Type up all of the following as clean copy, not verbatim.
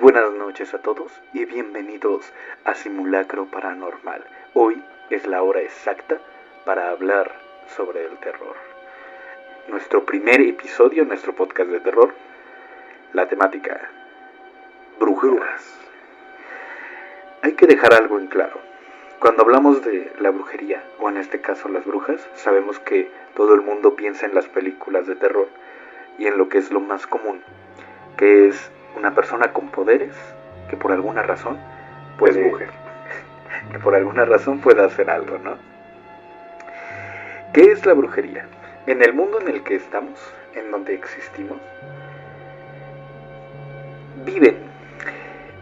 buenas noches a todos y bienvenidos a Simulacro Paranormal. Hoy es la hora exacta para hablar sobre el terror. Nuestro primer episodio, nuestro podcast de terror, la temática brujas. Hay que dejar algo en claro. Cuando hablamos de la brujería, o en este caso las brujas, sabemos que todo el mundo piensa en las películas de terror y en lo que es lo más común, que es una persona con poderes que por alguna razón puede, es mujer. Que por alguna razón puede hacer algo, ¿no? ¿Qué es la brujería? En el mundo en el que estamos, en donde existimos, viven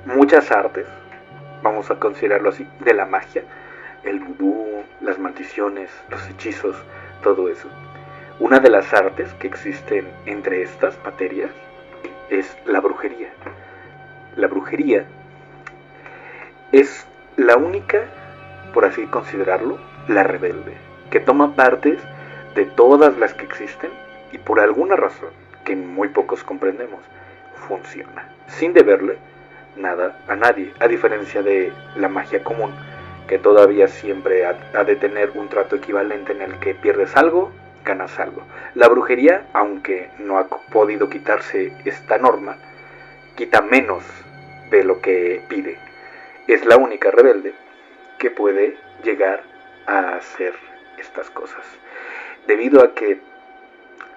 muchas artes, vamos a considerarlo así, de la magia, el vudú, las maldiciones, los hechizos, todo eso. Una de las artes que existen entre estas materias es la brujería. La brujería es la única, por así considerarlo, la rebelde, que toma partes de todas las que existen y por alguna razón, que muy pocos comprendemos, funciona, sin deberle nada a nadie, a diferencia de la magia común, que todavía siempre ha de tener un trato equivalente en el que pierdes algo, ganas algo. La brujería, aunque no ha podido quitarse esta norma, quita menos de lo que pide. Es la única rebelde que puede llegar a hacer estas cosas. Debido a que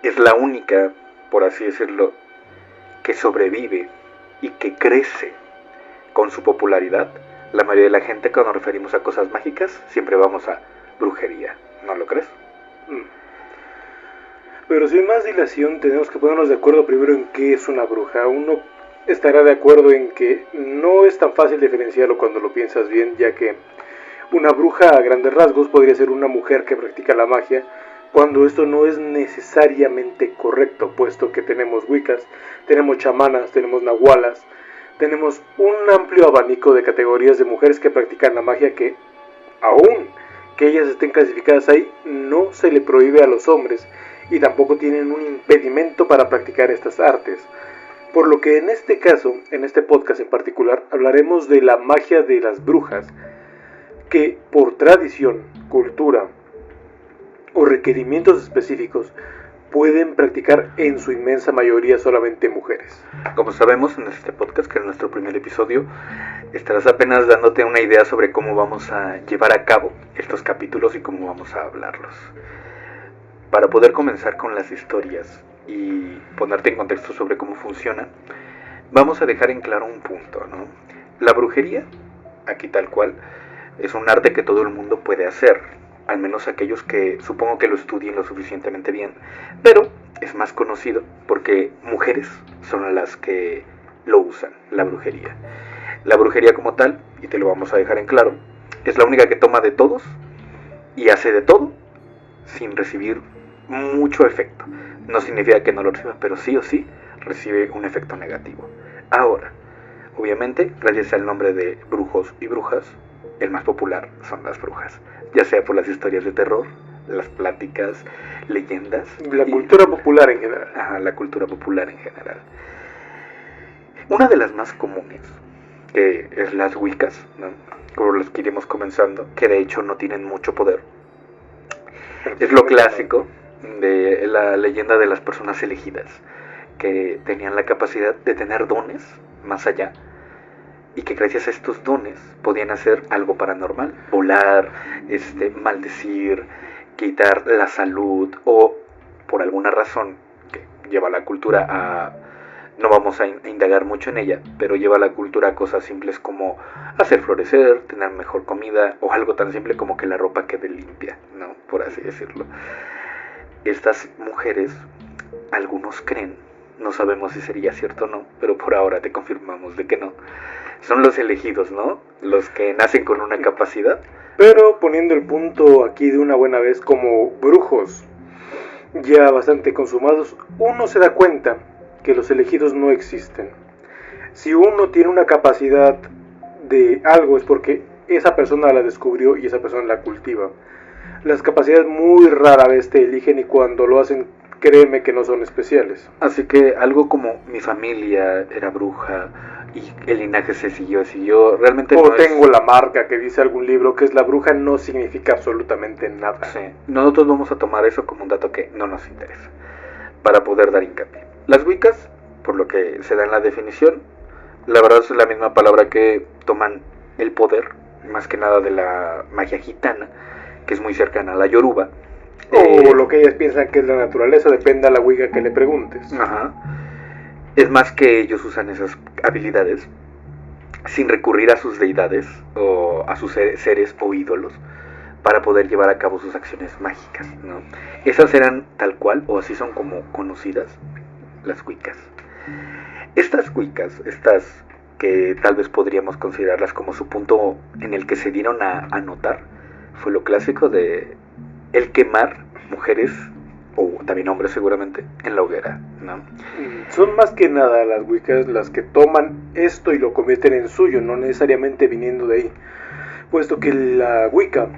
es la única, por así decirlo, que sobrevive y que crece con su popularidad, la mayoría de la gente, cuando nos referimos a cosas mágicas, siempre vamos a brujería. ¿No lo crees? Pero sin más dilación, tenemos que ponernos de acuerdo primero en qué es una bruja. Uno estará de acuerdo en que no es tan fácil diferenciarlo cuando lo piensas bien, ya que una bruja a grandes rasgos podría ser una mujer que practica la magia, cuando esto no es necesariamente correcto, puesto que tenemos wiccas, tenemos chamanas, tenemos nahualas, tenemos un amplio abanico de categorías de mujeres que practican la magia que, aún que ellas estén clasificadas ahí, no se le prohíbe a los hombres y tampoco tienen un impedimento para practicar estas artes. Por lo que en este caso, en este podcast en particular, hablaremos de la magia de las brujas, que por tradición, cultura o requerimientos específicos pueden practicar en su inmensa mayoría solamente mujeres. Como sabemos en este podcast, que es nuestro primer episodio, estarás apenas dándote una idea sobre cómo vamos a llevar a cabo estos capítulos y cómo vamos a hablarlos. Para poder comenzar con las historias y ponerte en contexto sobre cómo funcionan, vamos a dejar en claro un punto, ¿no? La brujería, aquí tal cual, es un arte que todo el mundo puede hacer, al menos aquellos que supongo que lo estudien lo suficientemente bien, pero es más conocido porque mujeres son las que lo usan, la brujería. La brujería como tal, y te lo vamos a dejar en claro, es la única que toma de todos y hace de todo sin recibir mucho efecto. No significa que no lo reciba, pero sí o sí recibe un efecto negativo. Ahora, obviamente, gracias al nombre de brujos y brujas, el más popular son las brujas, ya sea por las historias de terror, las pláticas, leyendas, la cultura popular en general. La cultura popular en general. Una de las más comunes, que es las wiccas, ¿no? Por las que iremos comenzando, que de hecho no tienen mucho poder. Es lo clásico de la leyenda de las personas elegidas, que tenían la capacidad de tener dones más allá, y que gracias a estos dones podían hacer algo paranormal, volar, maldecir, quitar la salud, o por alguna razón que lleva la cultura a, no vamos a indagar mucho en ella, pero lleva la cultura a cosas simples como hacer florecer, tener mejor comida, o algo tan simple como que la ropa quede limpia, ¿no? Por así decirlo. Estas mujeres, algunos creen, no sabemos si sería cierto o no, pero por ahora te confirmamos de que no, son los elegidos, ¿no? Los que nacen con una capacidad. Pero poniendo el punto aquí de una buena vez, como brujos ya bastante consumados, uno se da cuenta que los elegidos no existen. Si uno tiene una capacidad de algo es porque esa persona la descubrió y esa persona la cultiva. Las capacidades muy rara vez te eligen, y cuando lo hacen, créeme que no son especiales. Así que algo como mi familia era bruja, y el linaje se siguió. Realmente o no tengo la marca que dice algún libro que es la bruja, no significa absolutamente nada. Sí, nosotros vamos a tomar eso como un dato que no nos interesa, para poder dar hincapié. Las Wiccas, por lo que se da en la definición, la verdad es la misma palabra que toman el poder, más que nada de la magia gitana, que es muy cercana a la yoruba. O lo que ellas piensan que es la naturaleza, depende a la Wicca que le preguntes. Ajá. Es más que ellos usan esas habilidades sin recurrir a sus deidades o a sus seres o ídolos para poder llevar a cabo sus acciones mágicas, ¿no? Esas eran tal cual, o así son como conocidas, las Wiccas. Estas Wiccas, estas que tal vez podríamos considerarlas como su punto en el que se dieron a notar, fue lo clásico de el quemar mujeres, o también hombres seguramente, en la hoguera, ¿no? Son más que nada las Wiccas las que toman esto y lo convierten en suyo, no necesariamente viniendo de ahí, puesto que la Wicca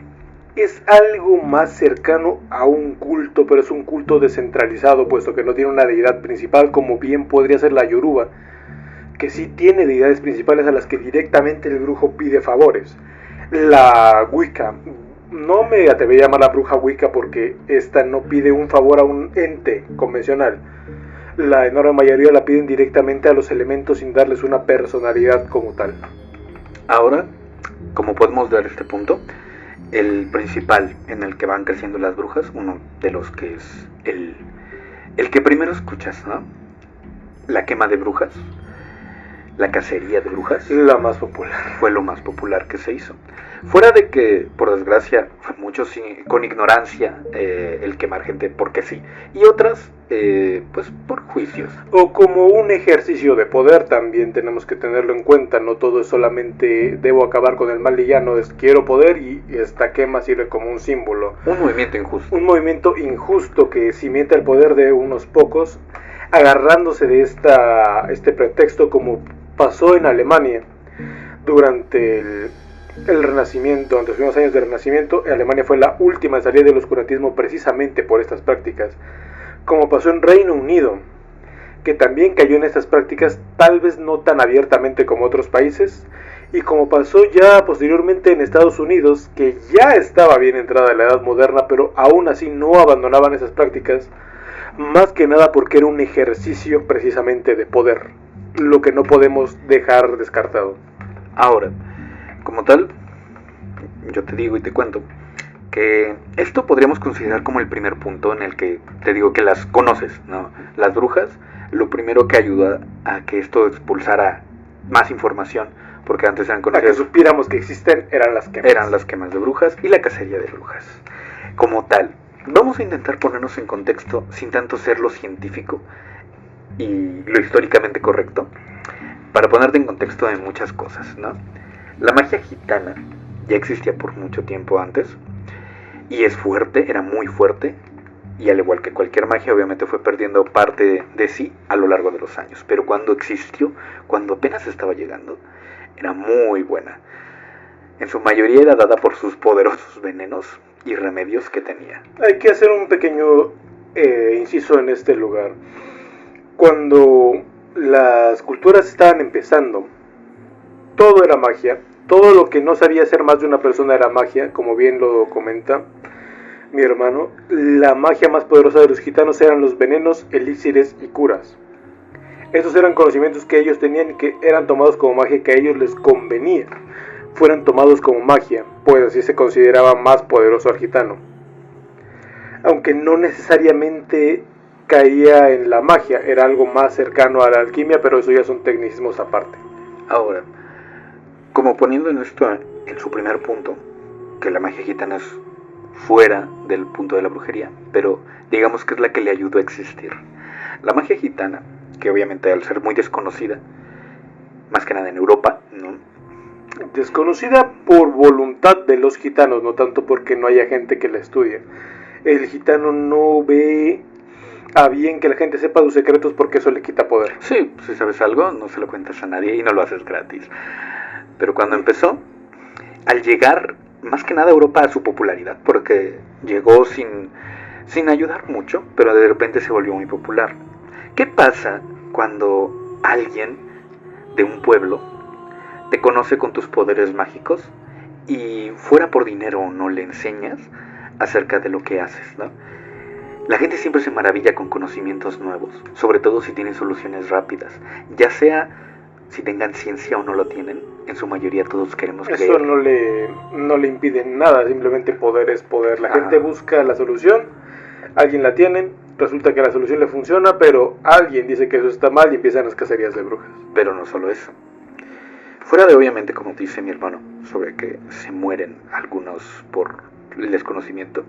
es algo más cercano a un culto, pero es un culto descentralizado, puesto que no tiene una deidad principal, como bien podría ser la Yoruba, que sí tiene deidades principales a las que directamente el brujo pide favores. La Wicca, no me atrevería a llamar la bruja Wicca porque esta no pide un favor a un ente convencional. La enorme mayoría la piden directamente a los elementos sin darles una personalidad como tal. Ahora, como podemos ver este punto, el principal en el que van creciendo las brujas, uno de los que es el que primero escuchas, ¿no? La quema de brujas, la cacería de brujas, la más popular. Fue lo más popular que se hizo. Fuera de que, por desgracia, muchos con ignorancia el quemar gente porque sí, y otras, pues por juicios. O como un ejercicio de poder, también tenemos que tenerlo en cuenta. No todo es solamente debo acabar con el mal y ya, no es quiero poder y esta quema sirve como un símbolo. Un movimiento injusto. Un movimiento injusto que cimienta el poder de unos pocos, agarrándose de este pretexto, como pasó en Alemania durante el Renacimiento, durante los primeros años del Renacimiento. Alemania fue la última en salir del oscurantismo precisamente por estas prácticas, como pasó en Reino Unido, que también cayó en estas prácticas, tal vez no tan abiertamente como otros países, y como pasó ya posteriormente en Estados Unidos, que ya estaba bien entrada la edad moderna, pero aún así no abandonaban esas prácticas, más que nada porque era un ejercicio precisamente de poder, lo que no podemos dejar descartado. Ahora, como tal, yo te digo y te cuento que esto podríamos considerar como el primer punto en el que te digo que las conoces, ¿no? Las brujas, lo primero que ayuda a que esto expulsara más información, porque antes eran conocidas. A que supiéramos que existen, eran las quemas. Eran las quemas de brujas y la cacería de brujas. Como tal, vamos a intentar ponernos en contexto sin tanto ser lo científico y lo históricamente correcto, para ponerte en contexto de muchas cosas, ¿no? La magia gitana ya existía por mucho tiempo antes y es fuerte, era muy fuerte, y al igual que cualquier magia obviamente fue perdiendo parte de sí a lo largo de los años, pero cuando existió, cuando apenas estaba llegando, era muy buena. En su mayoría era dada por sus poderosos venenos y remedios que tenía. Hay que hacer un pequeño inciso en este lugar. Cuando las culturas estaban empezando, todo era magia. Todo lo que no sabía hacer más de una persona era magia, como bien lo comenta mi hermano. La magia más poderosa de los gitanos eran los venenos, elixires y curas. Estos eran conocimientos que ellos tenían y que eran tomados como magia, que a ellos les convenía fueran tomados como magia, pues así se consideraba más poderoso al gitano. Aunque no necesariamente caía en la magia, era algo más cercano a la alquimia, pero eso ya son tecnicismos aparte. Ahora, como poniendo en esto en su primer punto, que la magia gitana es fuera del punto de la brujería, pero digamos que es la que le ayudó a existir. La magia gitana, que obviamente al ser muy desconocida, más que nada en Europa, ¿no? Desconocida por voluntad de los gitanos, no tanto porque no haya gente que la estudie. El gitano no ve a bien que la gente sepa sus secretos porque eso le quita poder. Sí, si sabes algo, no se lo cuentas a nadie y no lo haces gratis. Pero cuando empezó, al llegar más que nada a Europa a su popularidad, porque llegó sin ayudar mucho, pero de repente se volvió muy popular. ¿Qué pasa cuando alguien de un pueblo te conoce con tus poderes mágicos y fuera por dinero o no le enseñas acerca de lo que haces, ¿no? La gente siempre se maravilla con conocimientos nuevos, sobre todo si tienen soluciones rápidas, ya sea si tengan ciencia o no lo tienen. En su mayoría todos queremos creer. Eso no le impide nada, simplemente poder es poder. La gente busca la solución, alguien la tiene, resulta que la solución le funciona, pero alguien dice que eso está mal y empiezan las cacerías de brujas. Pero no solo eso. Fuera de, obviamente, como dice mi hermano, sobre que se mueren algunos por el desconocimiento,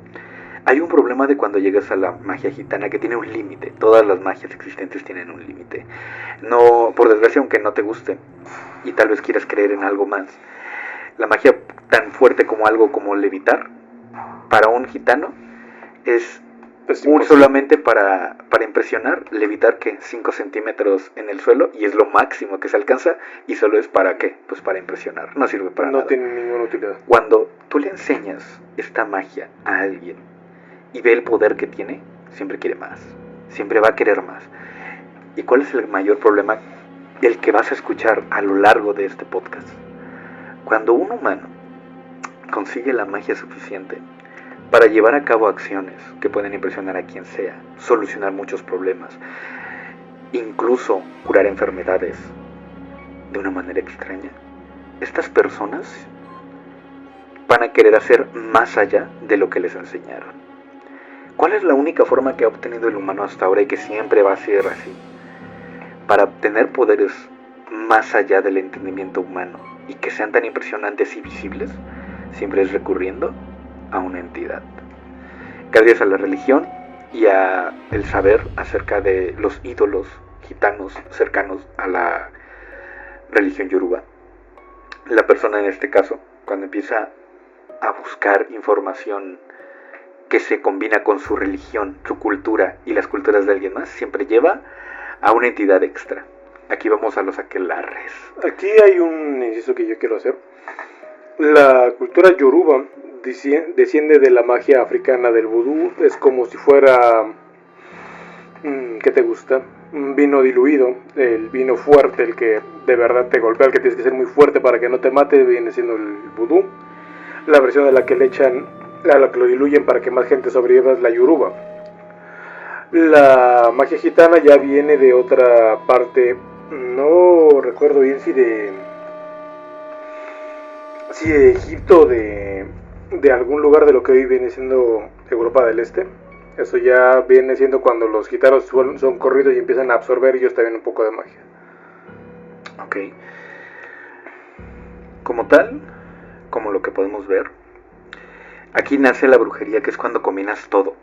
hay un problema de cuando llegas a la magia gitana que tiene un límite. Todas las magias existentes tienen un límite. No, por desgracia, aunque no te guste y tal vez quieras creer en algo más, la magia tan fuerte como algo como levitar, para un gitano, es solamente para impresionar, levitar que 5 centímetros en el suelo, y es lo máximo que se alcanza, y solo es para ¿qué? Pues para impresionar, no sirve para nada. No tiene ninguna utilidad. Cuando tú le enseñas esta magia a alguien y ve el poder que tiene, siempre quiere más, siempre va a querer más. ¿Y cuál es el mayor problema del que vas a escuchar a lo largo de este podcast? Cuando un humano consigue la magia suficiente para llevar a cabo acciones que pueden impresionar a quien sea, solucionar muchos problemas, incluso curar enfermedades de una manera extraña, estas personas van a querer hacer más allá de lo que les enseñaron. ¿Cuál es la única forma que ha obtenido el humano hasta ahora y que siempre va a ser así? Para obtener poderes más allá del entendimiento humano y que sean tan impresionantes y visibles, siempre es recurriendo a una entidad. Gracias a la religión y a el saber acerca de los ídolos gitanos cercanos a la religión yoruba, la persona en este caso, cuando empieza a buscar información que se combina con su religión, su cultura y las culturas de alguien más, siempre lleva a una entidad extra. Aquí vamos a los aquelarres. Aquí hay un inciso que yo quiero hacer. La cultura yoruba desciende de la magia africana del vudú. Es como si fuera, ¿qué te gusta? Un vino diluido, el vino fuerte, el que de verdad te golpea, el que tienes que ser muy fuerte para que no te mate, viene siendo el vudú. La versión de la que le echan, a la que lo diluyen para que más gente sobreviva, es la yoruba. La magia gitana ya viene de otra parte, no recuerdo bien si de Egipto, de algún lugar de lo que hoy viene siendo Europa del Este. Eso ya viene siendo cuando los gitanos son corridos y empiezan a absorber ellos también un poco de magia. Ok. Como tal, como lo que podemos ver, aquí nace la brujería, que es cuando combinas todo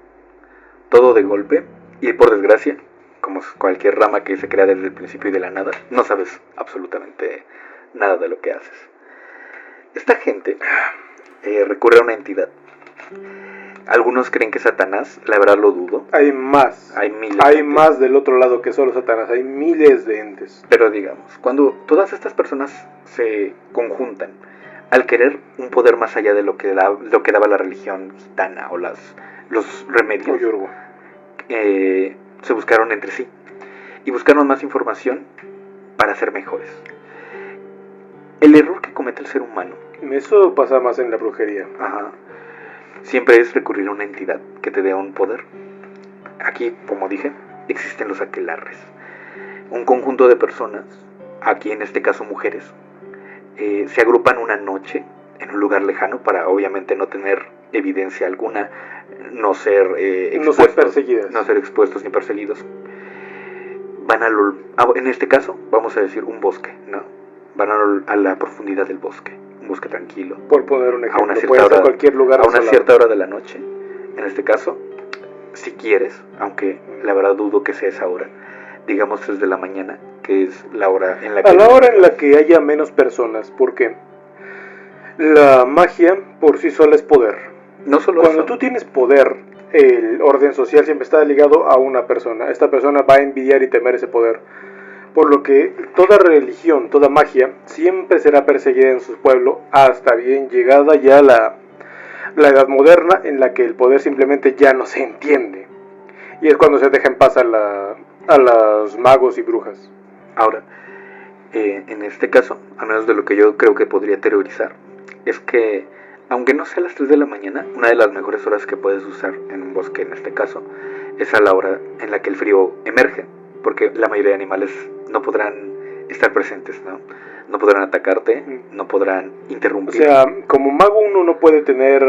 de golpe, y por desgracia, como cualquier rama que se crea desde el principio y de la nada, no sabes absolutamente nada de lo que haces. Esta gente recurre a una entidad. Algunos creen que es Satanás, la verdad lo dudo. Hay más. Hay miles. Hay más del otro lado que solo Satanás, hay miles de entes. Pero digamos, cuando todas estas personas se conjuntan al querer un poder más allá de lo que daba la religión gitana o los remedios, se buscaron entre sí y buscaron más información para ser mejores. El error que comete el ser humano, eso pasa más en la brujería, siempre es recurrir a una entidad que te dé un poder. Aquí, como dije, existen los aquelarres, un conjunto de personas, aquí en este caso mujeres, se agrupan una noche en un lugar lejano para obviamente no tener evidencia alguna, no ser expuestos ni perseguidos. Van en este caso vamos a decir un bosque, ¿no? Van a la profundidad del bosque, un bosque tranquilo. Por poner un ejemplo, puede ser cualquier lugar a una cierta hora de la noche. En este caso, si quieres, aunque la verdad dudo que sea esa hora, digamos 3 de la mañana, que es la hora en la que... A la hora en la que haya menos personas, porque la magia por sí sola es poder. No solo Cuando tú tienes poder, el orden social siempre está ligado a una persona. Esta persona va a envidiar y temer ese poder. Por lo que toda religión, toda magia, siempre será perseguida en su pueblo hasta bien llegada ya la edad moderna, en la que el poder simplemente ya no se entiende. Y es cuando se deja en paz a los magos y brujas. Ahora, En este caso, al menos de lo que yo creo que podría teorizar, es que aunque no sea a las 3 de la mañana, una de las mejores horas que puedes usar en un bosque, en este caso, es a la hora en la que el frío emerge, porque la mayoría de animales no podrán estar presentes, ¿no? No podrán atacarte, no podrán interrumpir. O sea, como mago uno no puede tener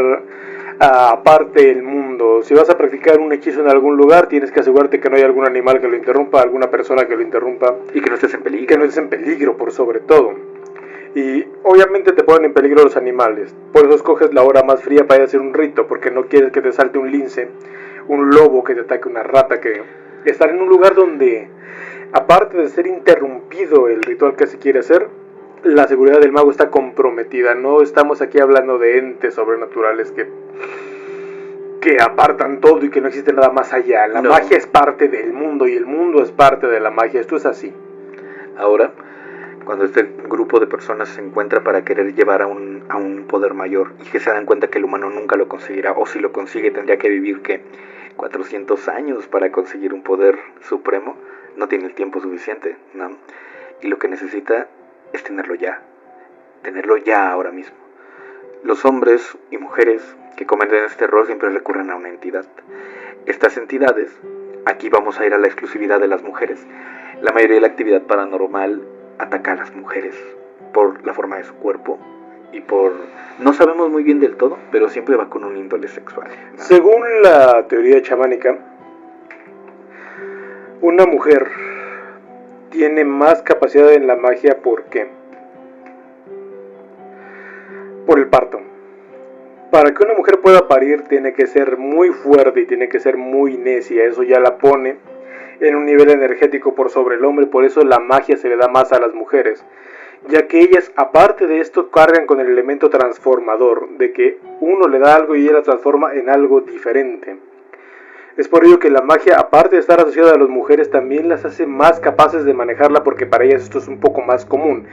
aparte el mundo. Si vas a practicar un hechizo en algún lugar, tienes que asegurarte que no hay algún animal que lo interrumpa, alguna persona que lo interrumpa. Y que no estés en peligro. Que no estés en peligro, por sobre todo. Y obviamente te ponen en peligro los animales. Por eso escoges la hora más fría para ir a hacer un rito, porque no quieres que te salte un lince, un lobo, que te ataque una rata, que estar en un lugar donde, aparte de ser interrumpido el ritual que se quiere hacer, la seguridad del mago está comprometida. No estamos aquí hablando de entes sobrenaturales que apartan todo y que no existe nada más allá. La magia es parte del mundo y el mundo es parte de la magia. Esto es así. Ahora, cuando este grupo de personas se encuentra para querer llevar a un poder mayor y que se dan cuenta que el humano nunca lo conseguirá, o si lo consigue tendría que vivir, ¿qué? 400 años para conseguir un poder supremo, no tiene el tiempo suficiente, ¿no? Y lo que necesita es tenerlo ya ahora mismo. Los hombres y mujeres que cometen este error siempre recurren a una entidad. Estas entidades, aquí vamos a ir a la exclusividad de las mujeres. La mayoría de la actividad paranormal ataca a las mujeres por la forma de su cuerpo y por... no sabemos muy bien del todo, pero siempre va con un índole sexual, ¿no? Según la teoría chamánica, una mujer tiene más capacidad en la magia. ¿Por qué? Por el parto. Para que una mujer pueda parir tiene que ser muy fuerte y tiene que ser muy necia. Eso ya la pone en un nivel energético por sobre el hombre. Por eso la magia se le da más a las mujeres, ya que ellas, aparte de esto, cargan con el elemento transformador, de que uno le da algo y ella la transforma en algo diferente. Es por ello que la magia, aparte de estar asociada a las mujeres, también las hace más capaces de manejarla, porque para ellas esto es un poco más común.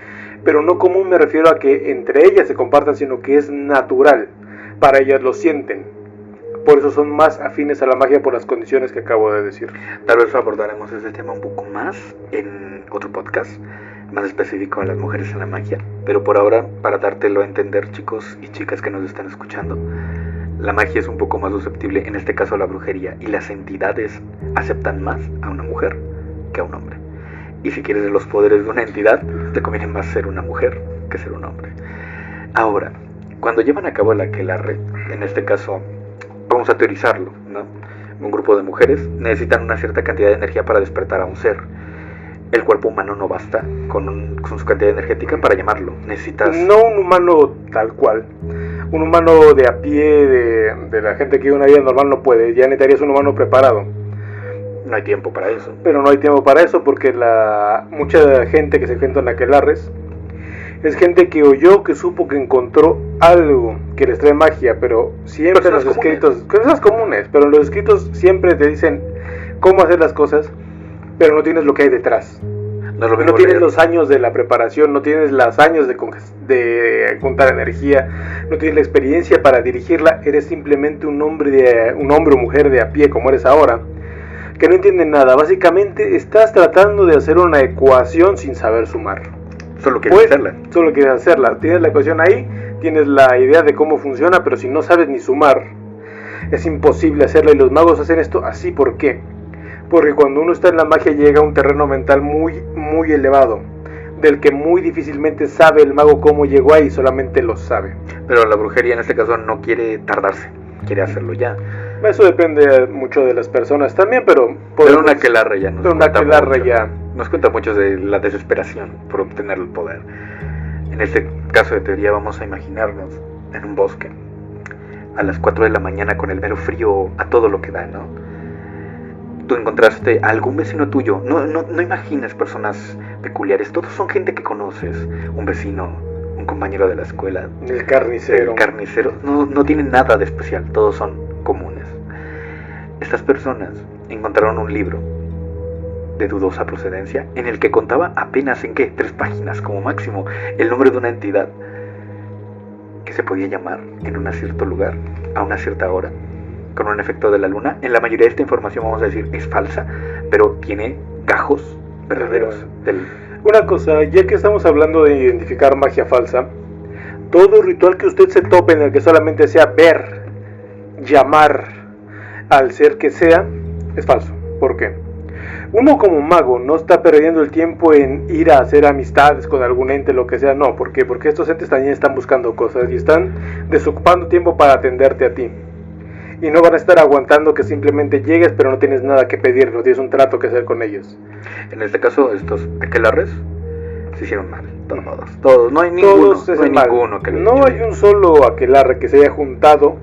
Pero no común me refiero a que entre ellas se compartan, sino que es natural. Para ellas lo sienten. Por eso son más afines a la magia por las condiciones que acabo de decir. Tal vez abordaremos este tema un poco más en otro podcast, más específico a las mujeres en la magia. Pero por ahora, para dártelo a entender, chicos y chicas que nos están escuchando, la magia es un poco más susceptible, en este caso a la brujería, y las entidades aceptan más a una mujer que a un hombre. Y si quieres los poderes de una entidad, te conviene más ser una mujer que ser un hombre. Ahora, cuando llevan a cabo el aquelarre, en este caso, vamos a teorizarlo, ¿no? Un grupo de mujeres necesitan una cierta cantidad de energía para despertar a un ser. El cuerpo humano no basta con su cantidad energética para llamarlo. Necesitas... No un humano tal cual. Un humano de a pie, de la gente que vive una vida normal no puede. Ya necesitarías un humano preparado. No hay tiempo para eso. Pero no hay tiempo para eso porque mucha gente que se enfrenta en aquelarres es gente que oyó, que supo, que encontró algo que les trae magia, pero siempre en los escritos, cosas comunes, pero en los escritos siempre te dicen cómo hacer las cosas, pero no tienes lo que hay detrás. No tienes los años de la preparación, no tienes los años de juntar energía, no tienes la experiencia para dirigirla. Eres simplemente un hombre o mujer de a pie como eres ahora, que no entiende nada. Básicamente estás tratando de hacer una ecuación sin saber sumar. Solo quieres hacerla. Solo quieres hacerla. Tienes la ecuación ahí, tienes la idea de cómo funciona, pero si no sabes ni sumar, es imposible hacerla. Y los magos hacen esto así. ¿Por qué? Porque cuando uno está en la magia llega a un terreno mental muy, muy elevado, del que muy difícilmente sabe el mago cómo llegó ahí, solamente lo sabe. Pero la brujería en este caso no quiere tardarse, quiere hacerlo ya. Eso depende mucho de las personas también, pero una aquelarre ya nos cuenta mucho de la desesperación por obtener el poder. En este caso de teoría vamos a imaginarnos en un bosque a las 4 de la mañana con el mero frío a todo lo que da, ¿no? Tú encontraste a algún vecino tuyo, no imagines personas peculiares, todos son gente que conoces, un vecino, un compañero de la escuela, el carnicero, no tienen nada de especial, todos son comunes. Estas personas encontraron un libro de dudosa procedencia en el que contaba apenas 3 páginas como máximo el nombre de una entidad que se podía llamar en un cierto lugar a una cierta hora con un efecto de la luna. En la mayoría de esta información vamos a decir es falsa, pero tiene gajos verdaderos. Una cosa, ya que estamos hablando de identificar magia falsa, todo ritual que usted se tope en el que solamente sea ver, llamar al ser que sea, es falso. ¿Por qué? Uno como mago no está perdiendo el tiempo en ir a hacer amistades con algún ente, lo que sea, no. ¿Por qué? Porque estos entes también están buscando cosas y están desocupando tiempo para atenderte a ti. Y no van a estar aguantando que simplemente llegues pero no tienes nada que pedir, no tienes un trato que hacer con ellos. En este caso, estos aquelarres se hicieron mal, todos, no hay ninguno, no hay un solo aquelarre que se haya juntado,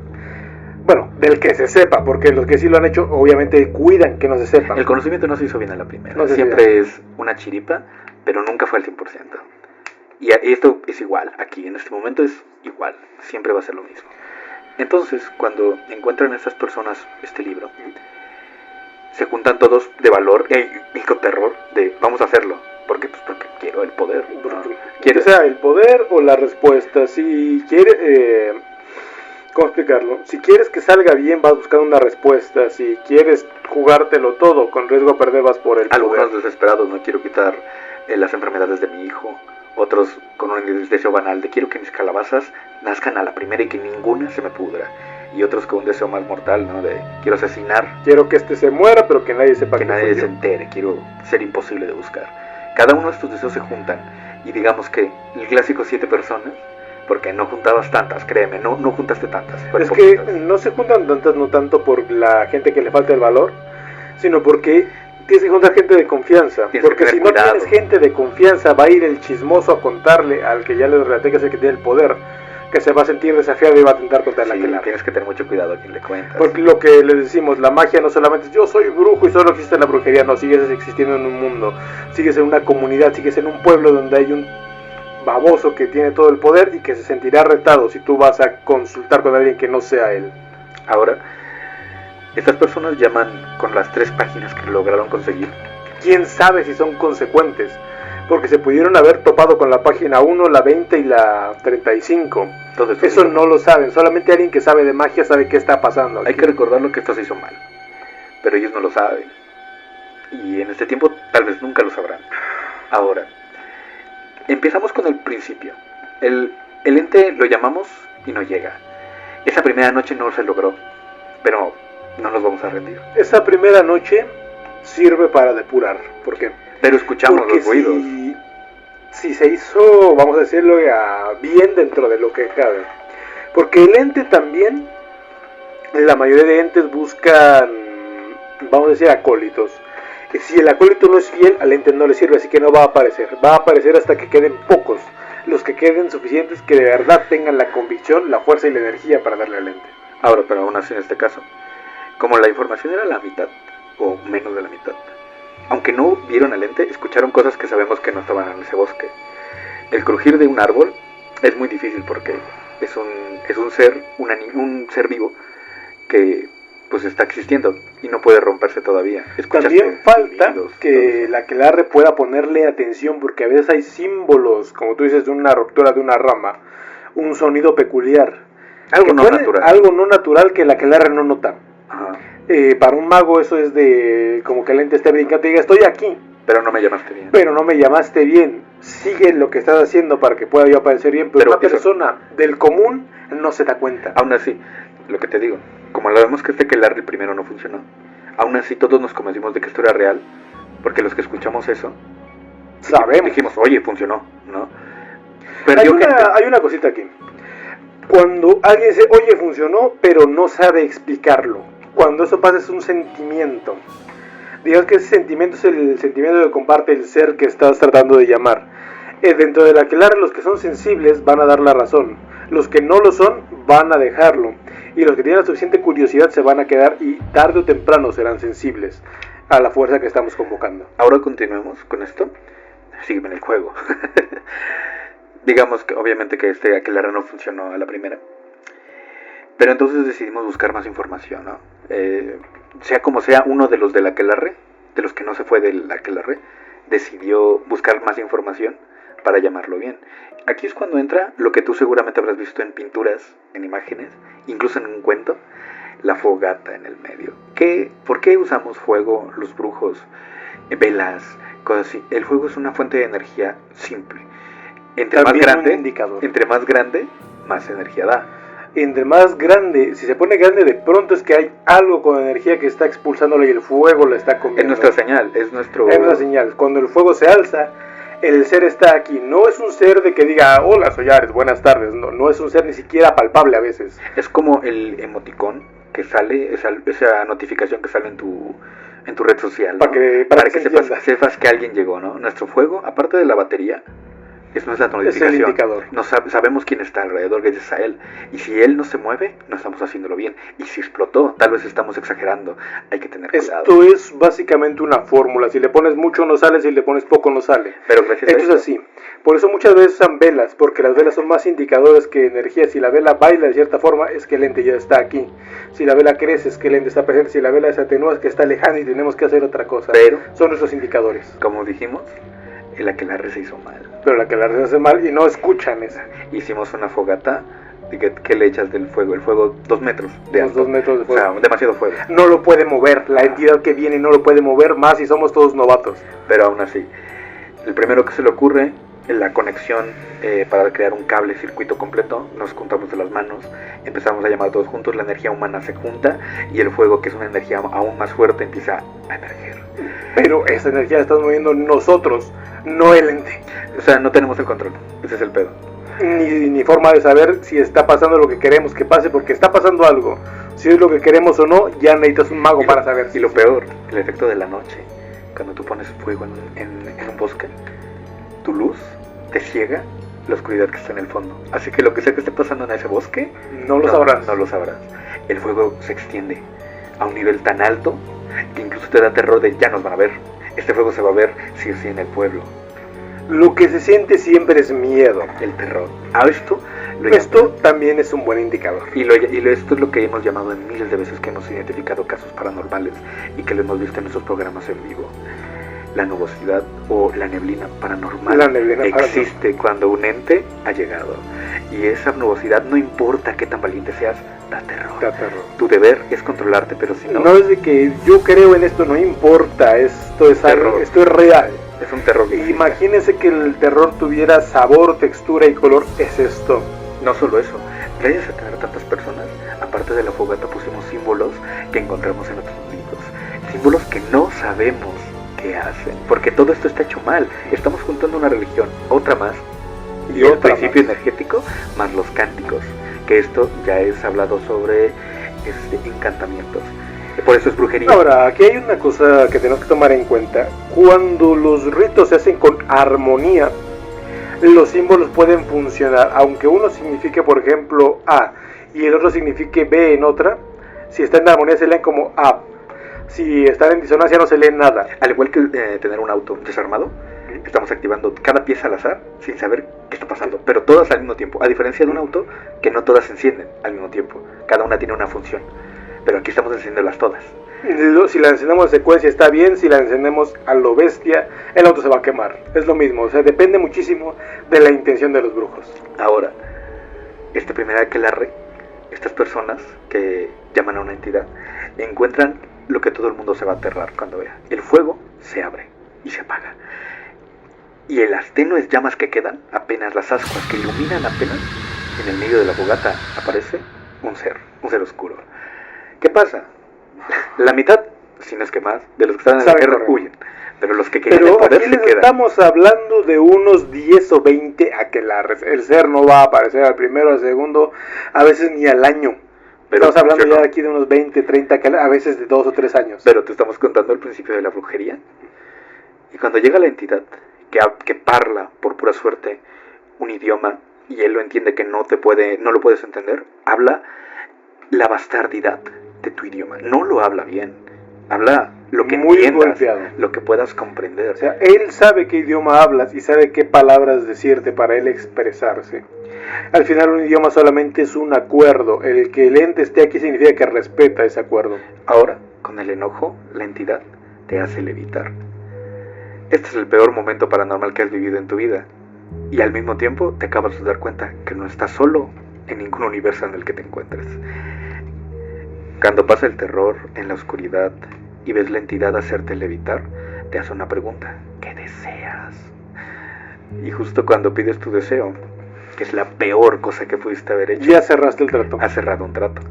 bueno, del que se sepa, porque los que sí lo han hecho obviamente cuidan que no se sepa. El conocimiento no se hizo bien a la primera, siempre es una chiripa, pero nunca fue al 100%. Y esto es igual, aquí en este momento es igual, siempre va a ser lo mismo. Entonces, cuando encuentran a estas personas este libro, se juntan todos de valor y con terror de vamos a hacerlo, porque quiero el poder, quiero, o sea, el poder o la respuesta. Si quieres, ¿cómo explicarlo? Si quieres que salga bien, vas buscando una respuesta. Si quieres jugártelo todo con riesgo a perder, vas por el poder. Algunos desesperados, no quiero quitar las enfermedades de mi hijo. Otros con un deseo banal de quiero que mis calabazas nazcan a la primera y que ninguna se me pudra. Y otros con un deseo más mortal, ¿no? De quiero asesinar. Quiero que este se muera, pero que nadie sepa que nadie se entere. Quiero ser imposible de buscar. Cada uno de estos deseos se juntan. Y digamos que el clásico 7 personas, porque no juntabas tantas, créeme, no juntaste tantas. Es que no se juntan tantas, no tanto por la gente que le falta el valor, sino porque tienes que juntar gente de confianza. Porque si no tienes gente de confianza, va a ir el chismoso a contarle al que ya le relaté que es el que tiene el poder, que se va a sentir desafiado y va a intentar contra el aquelarre. Tienes que tener mucho cuidado a quien le cuentas. Porque lo que les decimos, la magia no solamente es yo soy brujo y solo existe la brujería, no, sigues existiendo en un mundo, sigues en una comunidad, sigues en un pueblo donde hay un baboso que tiene todo el poder y que se sentirá retado si tú vas a consultar con alguien que no sea él. Ahora, estas personas llaman con las 3 páginas que lograron conseguir. ¿Quién sabe si son consecuentes? Porque se pudieron haber topado con la página 1, la 20 y la 35. Entonces, eso no lo saben, solamente alguien que sabe de magia sabe qué está pasando aquí. Hay que recordarlo que esto se hizo mal, pero ellos no lo saben. Y en este tiempo tal vez nunca lo sabrán. Ahora, empezamos con el principio. El ente lo llamamos y no llega. Esa primera noche no se logró, pero no nos vamos a rendir. Esa primera noche sirve para depurar. ¿Por qué? Pero escuchamos los ruidos. Si se hizo, vamos a decirlo, bien dentro de lo que cabe. Porque el ente también, la mayoría de entes buscan, vamos a decir, acólitos. Y si el acólito no es fiel, al ente no le sirve, así que no va a aparecer. Va a aparecer hasta que queden pocos. Los que queden suficientes que de verdad tengan la convicción, la fuerza y la energía para darle al ente. Ahora, pero aún así en este caso, como la información era la mitad, o menos de la mitad, aunque no vieron al ente, escucharon cosas que sabemos que no estaban en ese bosque. El crujir de un árbol es muy difícil porque es un ser vivo que pues está existiendo y no puede romperse todavía. También falta que la aquelarre pueda ponerle atención, porque a veces hay símbolos, como tú dices, de una ruptura de una rama, un sonido peculiar, algo no natural que la aquelarre no nota. Ajá. Para un mago eso es de como que el ente esté brincando y diga estoy aquí, pero no me llamaste bien, sigue lo que estás haciendo para que pueda yo aparecer bien, pero una persona del común no se da cuenta. Aún así, lo que te digo, como lo vemos que este aquelarre primero no funcionó, aún así todos nos convencimos de que esto era real, porque los que escuchamos eso dijimos, oye, funcionó, ¿no? Hay una cosita aquí. Cuando alguien dice, oye, funcionó, pero no sabe explicarlo, cuando eso pasa es un sentimiento. Digamos que ese sentimiento es el sentimiento que comparte el ser que estás tratando de llamar. Dentro del aquelarre, los que son sensibles van a dar la razón. Los que no lo son van a dejarlo. Y los que tienen la suficiente curiosidad se van a quedar y tarde o temprano serán sensibles a la fuerza que estamos convocando. Ahora continuemos con esto. Sígueme en el juego. Digamos que obviamente que este aquelarre no funcionó a la primera. Pero entonces decidimos buscar más información, ¿no? Sea como sea, uno de los del aquelarre, de los que no se fue del aquelarre, decidió buscar más información para llamarlo bien. Aquí es cuando entra lo que tú seguramente habrás visto en pinturas, en imágenes, incluso en un cuento, la fogata en el medio. ¿Por qué usamos fuego, los brujos, velas, cosas así? El fuego es una fuente de energía simple. Entre más grande, más energía da. Entre más grande, si se pone grande, de pronto es que hay algo con energía que está expulsándolo y el fuego la está comiendo. Es nuestra señal, es nuestra señal. Cuando el fuego se alza, el ser está aquí. No es un ser de que diga, hola, soy Ares, buenas tardes. No es un ser ni siquiera palpable a veces. Es como el emoticón que sale, esa notificación que sale en tu red social, ¿no? Para que sepas que alguien llegó, ¿no? Nuestro fuego, aparte de la batería, es nuestra notificación. Es el indicador. Sabemos quién está alrededor, gracias a él. Y si él no se mueve, no estamos haciéndolo bien. Y si explotó, tal vez estamos exagerando. Hay que tener cuidado. Esto es básicamente una fórmula. Si le pones mucho no sale, si le pones poco no sale. Pero gracias esto es así. Por eso muchas veces usan velas, porque las velas son más indicadores que energía. Si la vela baila de cierta forma, es que el ente ya está aquí. Si la vela crece, es que el ente está presente. Si la vela se atenúa, es que está lejana y tenemos que hacer otra cosa. Pero son nuestros indicadores. Como dijimos, el aquelarre se hizo mal. Pero la aquelarre se hace mal y no escuchan esa. Hicimos una fogata. ¿Qué le echas del fuego? El fuego 2 metros de alto. 2 metros de fuego. O sea, demasiado fuego. No lo puede mover. La entidad que viene no lo puede mover más y somos todos novatos. Pero aún así, el primero que se le ocurre, la conexión para crear un cable circuito completo, nos juntamos de las manos, empezamos a llamar todos juntos, la energía humana se junta y el fuego, que es una energía aún más fuerte, empieza a emerger. Pero esa energía la estamos moviendo nosotros, no el ente. O sea, no tenemos el control, ese es el pedo. Ni forma de saber si está pasando lo que queremos que pase, porque está pasando algo. Si es lo que queremos o no, ya necesitas un mago para saber. Y lo peor, el efecto de la noche, cuando tú pones fuego en un bosque, tu luz te ciega la oscuridad que está en el fondo. Así que lo que sea que esté pasando en ese bosque, no lo sabrás. No lo sabrás. El fuego se extiende a un nivel tan alto que incluso te da terror de ya nos van a ver. Este fuego se va a ver sí o sí en el pueblo. Lo que se siente siempre es miedo. El terror. Esto también es un buen indicador. Esto es lo que hemos llamado en miles de veces que hemos identificado casos paranormales y que lo hemos visto en nuestros programas en vivo. La nubosidad o la neblina paranormal existe cuando un ente ha llegado. Y esa nubosidad, no importa qué tan valiente seas, da terror. Tu deber es controlarte, pero si no... No es de que yo creo en esto, no importa, esto es algo, esto es real. Es un terror. Imagínense que el terror tuviera sabor, textura y color, es esto. No solo eso, gracias a tener tantas personas, aparte de la fogata pusimos símbolos que encontramos en otros libros. Símbolos que no sabemos qué hacen, porque todo esto está hecho mal. Estamos juntando una religión, otra más, y el principio energético, más los cánticos, que esto ya es hablado sobre encantamientos. Por eso es brujería. Ahora, aquí hay una cosa que tenemos que tomar en cuenta. Cuando los ritos se hacen con armonía, los símbolos pueden funcionar. Aunque uno signifique, por ejemplo, A y el otro signifique B en otra, si está en armonía se leen como A. Si están en disonancia no se lee nada. Al igual que tener un auto desarmado, estamos activando cada pieza al azar sin saber qué está pasando, pero todas al mismo tiempo. A diferencia de un auto, que no todas se encienden al mismo tiempo. Cada una tiene una función. Pero aquí estamos encendiéndolas todas. Si la encendemos en secuencia está bien, si la encendemos a lo bestia, el auto se va a quemar. Es lo mismo, o sea, depende muchísimo de la intención de los brujos. Ahora, este primer aquelarre, estas personas que llaman a una entidad, encuentran lo que todo el mundo se va a aterrar cuando vea. El fuego se abre y se apaga. Y en las tenues llamas que quedan, apenas las ascuas que iluminan apenas, en el medio de la fogata aparece un ser oscuro. ¿Qué pasa? La mitad, si no es que más, de los que están en la guerra huyen. Pero los que querían el poder se quedan. Estamos hablando de unos 10 o 20 aquelarres. El ser no va a aparecer al primero, al segundo, a veces ni al año. Pero estamos hablando ya aquí de unos 20, 30 aquelarres, a veces de 2 o 3 años. Pero te estamos contando el principio de la brujería. Y cuando llega la entidad que parla por pura suerte un idioma y él lo entiende que no lo puedes entender, habla la bastardidad de tu idioma. No lo habla bien, habla lo que muy entiendas, golpeado, lo que puedas comprender. O sea, él sabe qué idioma hablas y sabe qué palabras decirte para él expresarse. Al final un idioma solamente es un acuerdo. El que el ente esté aquí significa que respeta ese acuerdo. Ahora, con el enojo, la entidad te hace levitar. Este es el peor momento paranormal que has vivido en tu vida. Y al mismo tiempo te acabas de dar cuenta que no estás solo en ningún universo en el que te encuentres. Cuando pasa el terror en la oscuridad y ves la entidad hacerte levitar, te hace una pregunta: ¿qué deseas? Y justo cuando pides tu deseo, que es la peor cosa que pudiste haber hecho, ya cerraste el trato. Has cerrado un trato.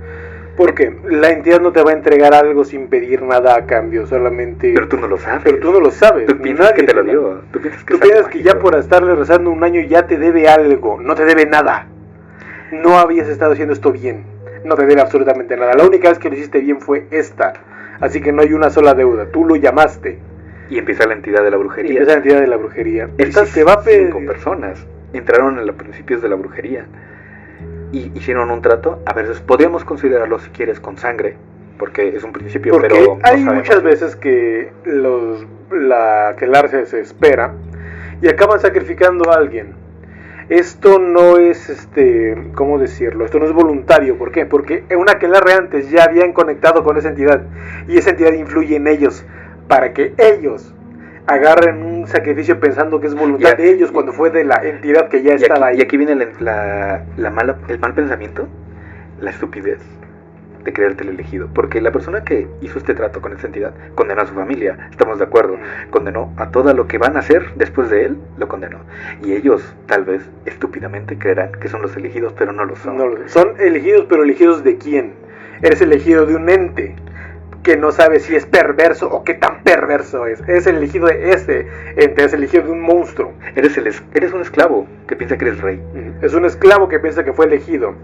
Porque la entidad no te va a entregar algo sin pedir nada a cambio, solamente... Pero tú no lo sabes. Pero tú no lo sabes. Tú piensas que te lo dio. Tú piensas que ya por estarle rezando un año ya te debe algo. No te debe nada. No habías estado haciendo esto bien. No te debe absolutamente nada. La única vez que lo hiciste bien fue esta. Así que no hay una sola deuda. Tú lo llamaste. Y empieza la entidad de la brujería. Empieza la entidad de la brujería. Estas 5 personas entraron en los principios de la brujería y hicieron un trato. A veces podríamos considerarlo, si quieres, con sangre, porque es un principio, porque pero hay muchas veces que la aquelarre se espera y acaban sacrificando a alguien. Esto no es, ¿cómo decirlo? Esto no es voluntario. ¿Por qué? Porque un aquelarre antes ya habían conectado con esa entidad y esa entidad influye en ellos para que ellos agarren un sacrificio pensando que es voluntad de ellos cuando fue de la entidad que ya estaba ahí. Y aquí viene el mal pensamiento, la estupidez de creerte el elegido. Porque la persona que hizo este trato con esa entidad condenó a su familia, estamos de acuerdo. Condenó a todo lo que van a hacer después de él, lo condenó. Y ellos, tal vez, estúpidamente creerán que son los elegidos, pero no lo son. Son elegidos, pero elegidos ¿de quién? Eres elegido de un ente que no sabe si es perverso o qué tan perverso es. Eres el elegido de ese ente, eres el elegido de un monstruo. Eres un esclavo que piensa que eres rey. Es un esclavo que piensa que fue elegido.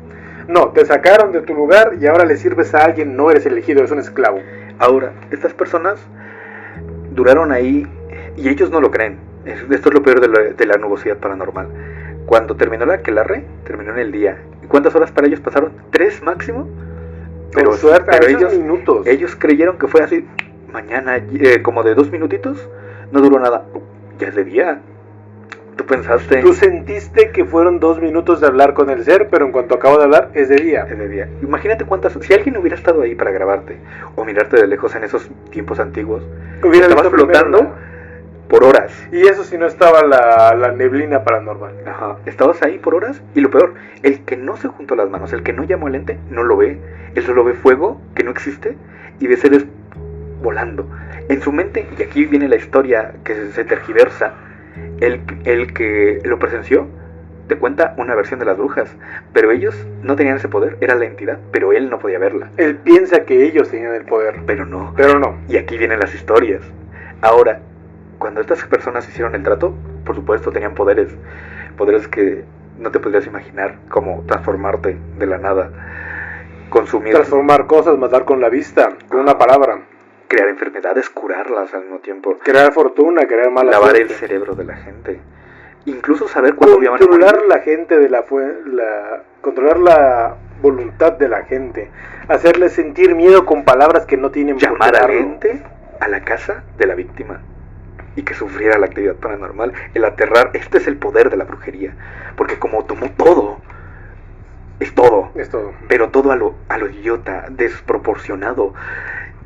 No, te sacaron de tu lugar y ahora le sirves a alguien, no eres elegido, eres un esclavo. Ahora, estas personas duraron ahí y ellos no lo creen. Esto es lo peor de la nubosidad paranormal. Cuando terminó la aquelarre, terminó en el día. ¿Y cuántas horas para ellos pasaron? 3 máximo. Pero ellos creyeron que fue así, mañana, como de 2 minutitos, no duró nada, ya es de día. Tú sentiste que fueron 2 minutos de hablar con el ser, pero en cuanto acabo de hablar, es de día. Es de día. Imagínate si alguien hubiera estado ahí para grabarte, o mirarte de lejos en esos tiempos antiguos, estabas flotando por horas. Y eso si no estaba la neblina paranormal. Ajá, estabas ahí por horas, y lo peor, el que no se juntó las manos, el que no llamó al ente, no lo ve. Él solo ve fuego, que no existe, y ve seres volando. En su mente, y aquí viene la historia que se tergiversa, el que lo presenció te cuenta una versión de las brujas, pero ellos no tenían ese poder, era la entidad, pero él no podía verla. Él piensa que ellos tenían el poder, pero no. Y aquí vienen las historias. Ahora, cuando estas personas hicieron el trato, por supuesto tenían poderes que no te podrías imaginar, como transformarte de la nada, consumir, transformar cosas, matar con la vista, con una palabra, crear enfermedades, curarlas al mismo tiempo, crear fortuna, crear mala lavar suerte, el cerebro de la gente, incluso saber cuándo iban a morir, controlar la gente controlar la voluntad de la gente, hacerle sentir miedo con palabras que no tienen por qué llamar al ente a la casa de la víctima y que sufriera la actividad paranormal, el aterrar. Este es el poder de la brujería, porque como tomó todo, es todo, pero todo a lo idiota, desproporcionado,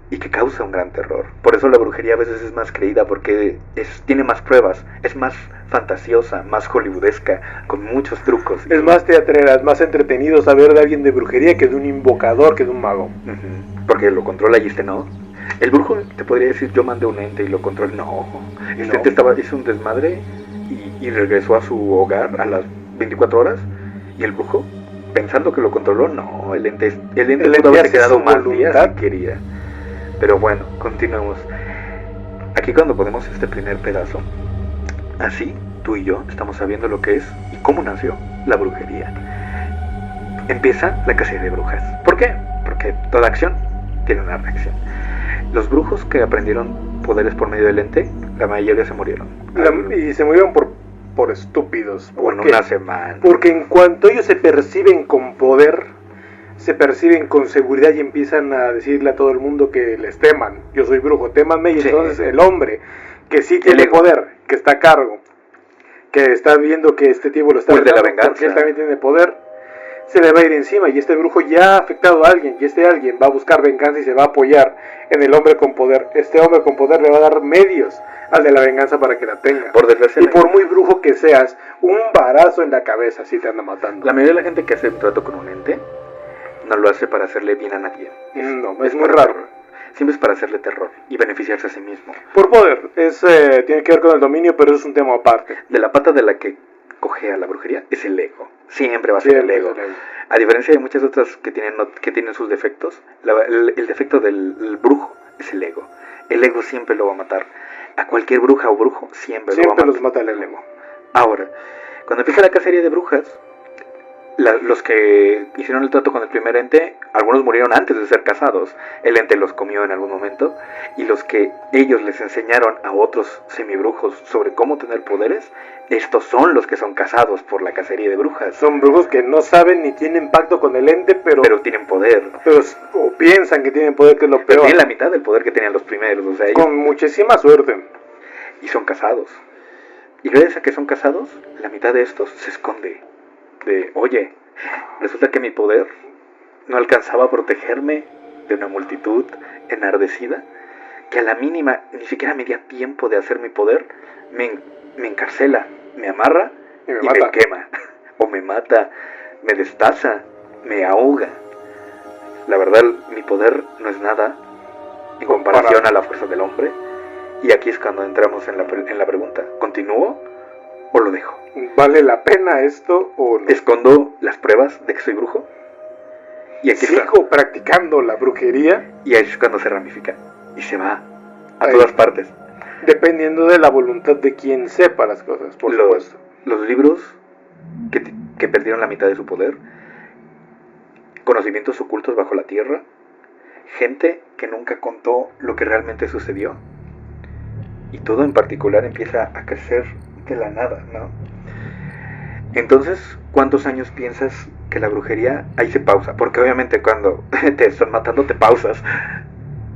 y que causa un gran terror. Por eso la brujería a veces es más creída, porque tiene más pruebas, es más fantasiosa, más hollywoodesca, con muchos trucos. Es más teatrera, es más entretenido saber de alguien de brujería que de un invocador, que de un mago. Porque lo controla y no. El brujo te podría decir, yo mandé un ente y lo controlé. No, ente hizo un desmadre y regresó a su hogar a las 24 horas, y el brujo, pensando que lo controló, no, el ente pudo haberse quedado más días si quería. Pero bueno, continuemos. Aquí cuando ponemos este primer pedazo, así tú y yo estamos sabiendo lo que es y cómo nació la brujería. Empieza la cacería de brujas. ¿Por qué? Porque toda acción tiene una reacción. Los brujos que aprendieron poderes por medio del ente, la mayoría se murieron. Y se murieron por estúpidos. O en una semana. Porque en cuanto ellos se perciben con poder, se perciben con seguridad y empiezan a decirle a todo el mundo que les teman. Yo soy brujo, témanme. Y entonces el hombre que sí tiene poder, que está a cargo, que está viendo que este tipo lo está de la venganza, porque él también tiene poder, se le va a ir encima, y este brujo ya ha afectado a alguien, y este alguien va a buscar venganza y se va a apoyar en el hombre con poder. Este hombre con poder le va a dar medios al de la venganza para que la tenga. Por desgracia, y por muy brujo que seas, un barazo en la cabeza sí te anda matando. La mayoría de la gente que hace un trato con un ente no lo hace para hacerle bien a nadie. No, es muy raro. Siempre es para hacerle terror y beneficiarse a sí mismo. Por poder, tiene que ver con el dominio, pero eso es un tema aparte. De la pata de la que cojea la brujería es el ego. Siempre va a ser el ego. A diferencia de muchas otras que tienen sus defectos, el defecto del brujo es el ego. El ego siempre lo va a matar. A cualquier bruja o brujo siempre lo va a matar. Siempre los mata el ego. Ahora, cuando empieza la cacería de brujas, los que hicieron el trato con el primer ente, algunos murieron antes de ser casados. El ente los comió en algún momento. Y los que ellos les enseñaron a otros semibrujos sobre cómo tener poderes, estos son los que son cazados por la cacería de brujas. Son brujos que no saben ni tienen pacto con el ente, pero tienen poder. O piensan que tienen poder, que es lo peor. Pero tienen la mitad del poder que tenían los primeros. O sea, ellos, con muchísima suerte. Y son casados. Y gracias a que son casados, la mitad de estos se esconde. Oye, resulta que mi poder no alcanzaba a protegerme de una multitud enardecida, que a la mínima ni siquiera me dio tiempo de hacer mi poder, me encarcela, me amarra y me quema, o me mata, me destaza, me ahoga. La verdad, mi poder no es nada en comparación a la fuerza del hombre. Y aquí es cuando entramos en la pregunta, ¿continúo o lo dejo? ¿Vale la pena esto o no? ¿Escondo las pruebas de que soy brujo? Y aquí ¿sigo practicando la brujería? Y ahí es cuando se ramifica y se va a todas partes. Dependiendo de la voluntad de quien sepa las cosas, por supuesto. Los libros que perdieron la mitad de su poder, conocimientos ocultos bajo la tierra, gente que nunca contó lo que realmente sucedió, y todo en particular empieza a crecer de la nada, ¿no? Entonces, ¿cuántos años piensas que la brujería ahí se pausa? Porque obviamente cuando te están matando te pausas.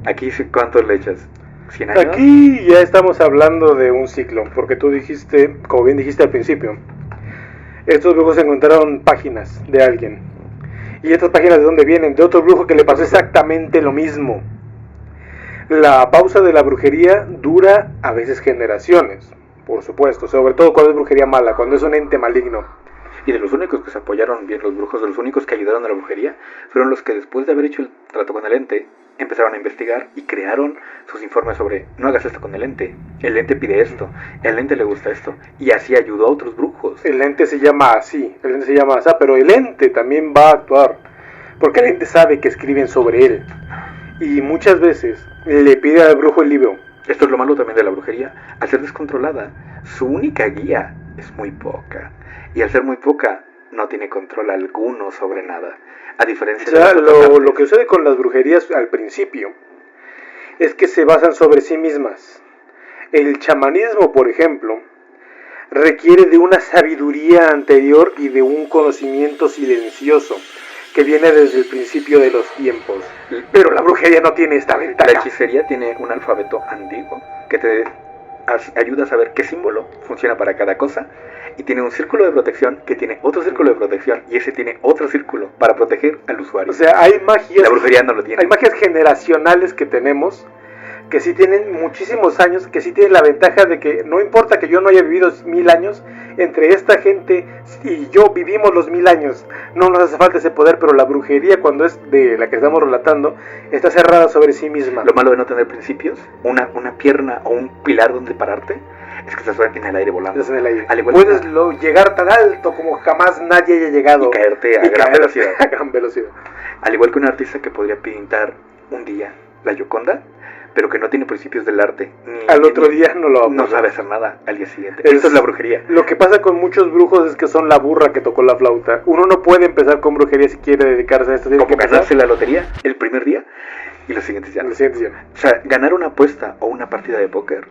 Aquí, ¿cuántos le echas? ¿100 años? Aquí ya estamos hablando de un ciclo, porque tú dijiste, como bien dijiste al principio, estos brujos encontraron páginas de alguien. ¿Y estas páginas de dónde vienen? De otro brujo que le pasó exactamente lo mismo. La pausa de la brujería dura a veces generaciones, por supuesto, sobre todo cuando es brujería mala, cuando es un ente maligno. Y de los únicos que se apoyaron bien los brujos, de los únicos que ayudaron a la brujería, fueron los que después de haber hecho el trato con el ente, empezaron a investigar y crearon sus informes sobre, no hagas esto con el ente pide esto, el ente le gusta esto, y así ayudó a otros brujos. El ente se llama así, pero el ente también va a actuar, porque el ente sabe que escriben sobre él, y muchas veces le pide al brujo el libro. Esto es lo malo también de la brujería, al ser descontrolada, su única guía es muy poca, y al ser muy poca, no tiene control alguno sobre nada, a diferencia de lo que sucede con las brujerías al principio es que se basan sobre sí mismas. El chamanismo, por ejemplo, requiere de una sabiduría anterior y de un conocimiento silencioso que viene desde el principio de los tiempos. Pero la brujería no tiene esta ventaja. La hechicería tiene un alfabeto antiguo que te ayuda a saber qué símbolo funciona para cada cosa, y tiene un círculo de protección que tiene otro círculo de protección, y ese tiene otro círculo para proteger al usuario. O sea, hay magias, la brujería no lo tiene. Hay magias generacionales que tenemos que sí tienen muchísimos años, que sí tienen la ventaja de que no importa que yo no haya vivido 1000 años, entre esta gente y yo vivimos los 1000 años, no nos hace falta ese poder, pero la brujería, cuando es de la que estamos relatando, está cerrada sobre sí misma. Lo malo de no tener principios, una pierna o un pilar donde pararte, es que estás en el aire volando. Estás en el aire. Puedes llegar tan alto como jamás nadie haya llegado. Y caerte a gran velocidad. A gran velocidad. Al igual que un artista que podría pintar un día la Gioconda, pero que no tiene principios del arte. Al otro día no sabe hacer nada al día siguiente. Eso es la brujería. Lo que pasa con muchos brujos es que son la burra que tocó la flauta. Uno no puede empezar con brujería si quiere dedicarse a esto. Como ganarse la lotería el primer día y los siguientes ya no. O sea, ganar una apuesta o una partida de póker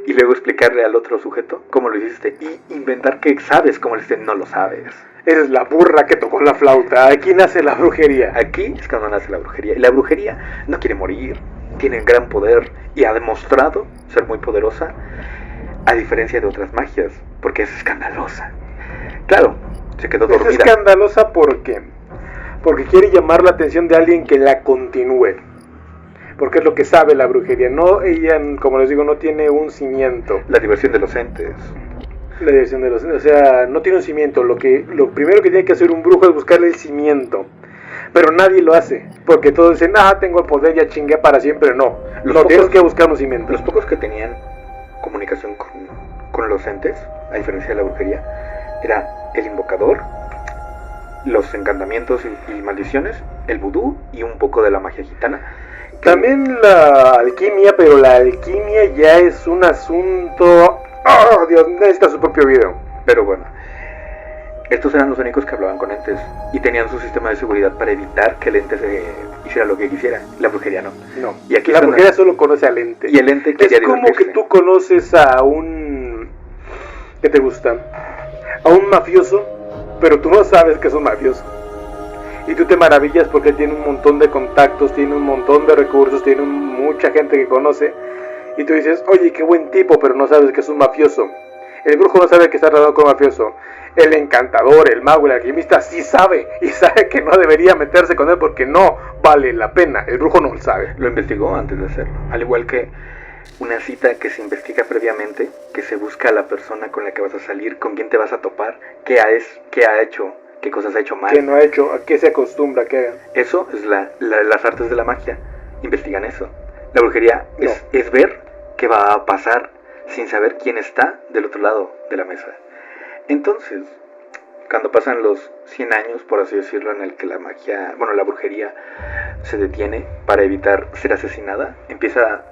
y luego explicarle al otro sujeto cómo lo hiciste y inventar que sabes cómo lo hiciste, no lo sabes. Eres la burra que tocó la flauta. Aquí nace la brujería. Aquí es cuando nace la brujería. Y la brujería no quiere morir. Tiene gran poder y ha demostrado ser muy poderosa, a diferencia de otras magias, porque es escandalosa. Claro, se quedó dormida. Es escandalosa porque quiere llamar la atención de alguien que la continúe. Porque es lo que sabe la brujería. No, ella, como les digo, no tiene un cimiento. La diversión de los entes. O sea, no tiene un cimiento. Lo primero que tiene que hacer un brujo es buscarle el cimiento pero nadie lo hace, porque todos dicen, tengo el poder, ya chingué para siempre. No, tienes que buscar un cimiento. Los pocos que tenían comunicación con los entes, a diferencia de la brujería, era el invocador, los encantamientos y maldiciones, el vudú y un poco de la magia gitana. También la alquimia, pero la alquimia ya es un asunto... ¡Oh, Dios! Necesita su propio video. Pero bueno, estos eran los únicos que hablaban con entes y tenían su sistema de seguridad para evitar que el ente se hiciera lo que quisiera. La brujería no. No, y aquí la brujería solo conoce al ente. Y el ente quería es como que tú conoces a un... ¿Qué te gusta? A un mafioso, pero tú no sabes que es un mafioso. Y tú te maravillas porque tiene un montón de contactos, tiene un montón de recursos, tiene mucha gente que conoce. Y tú dices, oye, qué buen tipo, pero no sabes que es un mafioso. El brujo no sabe que está tratando con un mafioso. El encantador, el mago, el alquimista sí sabe. Y sabe que no debería meterse con él porque no vale la pena. El brujo no lo sabe. Lo investigó antes de hacerlo. Al igual que una cita que se investiga previamente, que se busca a la persona con la que vas a salir, con quién te vas a topar, qué ha hecho, qué cosas ha hecho mal, qué no ha hecho, a qué se acostumbra que haga. Eso es las artes de la magia. Investigan eso. La brujería es ver qué va a pasar sin saber quién está del otro lado de la mesa. Entonces, cuando pasan los 100 años, por así decirlo, en el que la brujería se detiene para evitar ser asesinada, empieza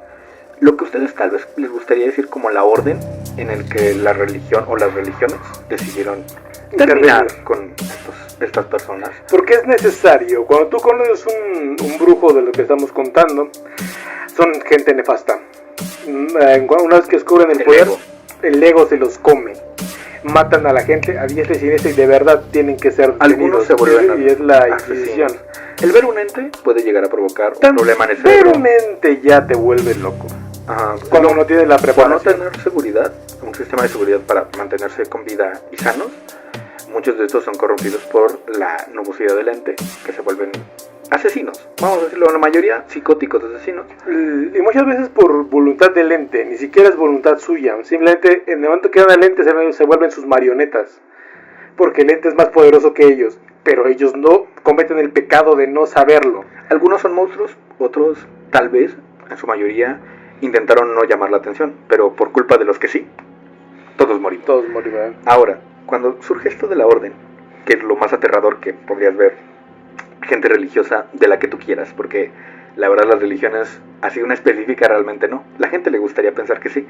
lo que a ustedes tal vez les gustaría decir como la orden en el que la religión o las religiones decidieron terminar con estas personas. Porque es necesario. Cuando tú conoces un brujo de lo que estamos contando, son gente nefasta. Una vez que descubren el poder, el ego se los come. Matan a la gente a diestra y siniestra y de verdad tienen que ser detenidos. Algunos se vuelven y es la Inquisición. El ver un ente puede llegar a provocar un problema en el cerebro. Ver un ente ya te vuelve loco. Cuando no tienes la preparación. Por no tener seguridad, un sistema de seguridad para mantenerse con vida y sanos, muchos de estos son corrompidos por la nubosidad del ente, que se vuelven asesinos, vamos a decirlo, la mayoría psicóticos asesinos. Y muchas veces por voluntad del ente, ni siquiera es voluntad suya. Simplemente en el momento que dan al ente se vuelven sus marionetas, porque el ente es más poderoso que ellos, pero ellos no cometen el pecado de no saberlo. Algunos son monstruos, otros tal vez, en su mayoría, intentaron no llamar la atención, pero por culpa de los que sí, todos morimos. Todos morirán. Ahora, cuando surge esto de la orden, que es lo más aterrador que podrías ver, gente religiosa de la que tú quieras, porque la verdad las religiones, así una específica realmente no. La gente le gustaría pensar que sí,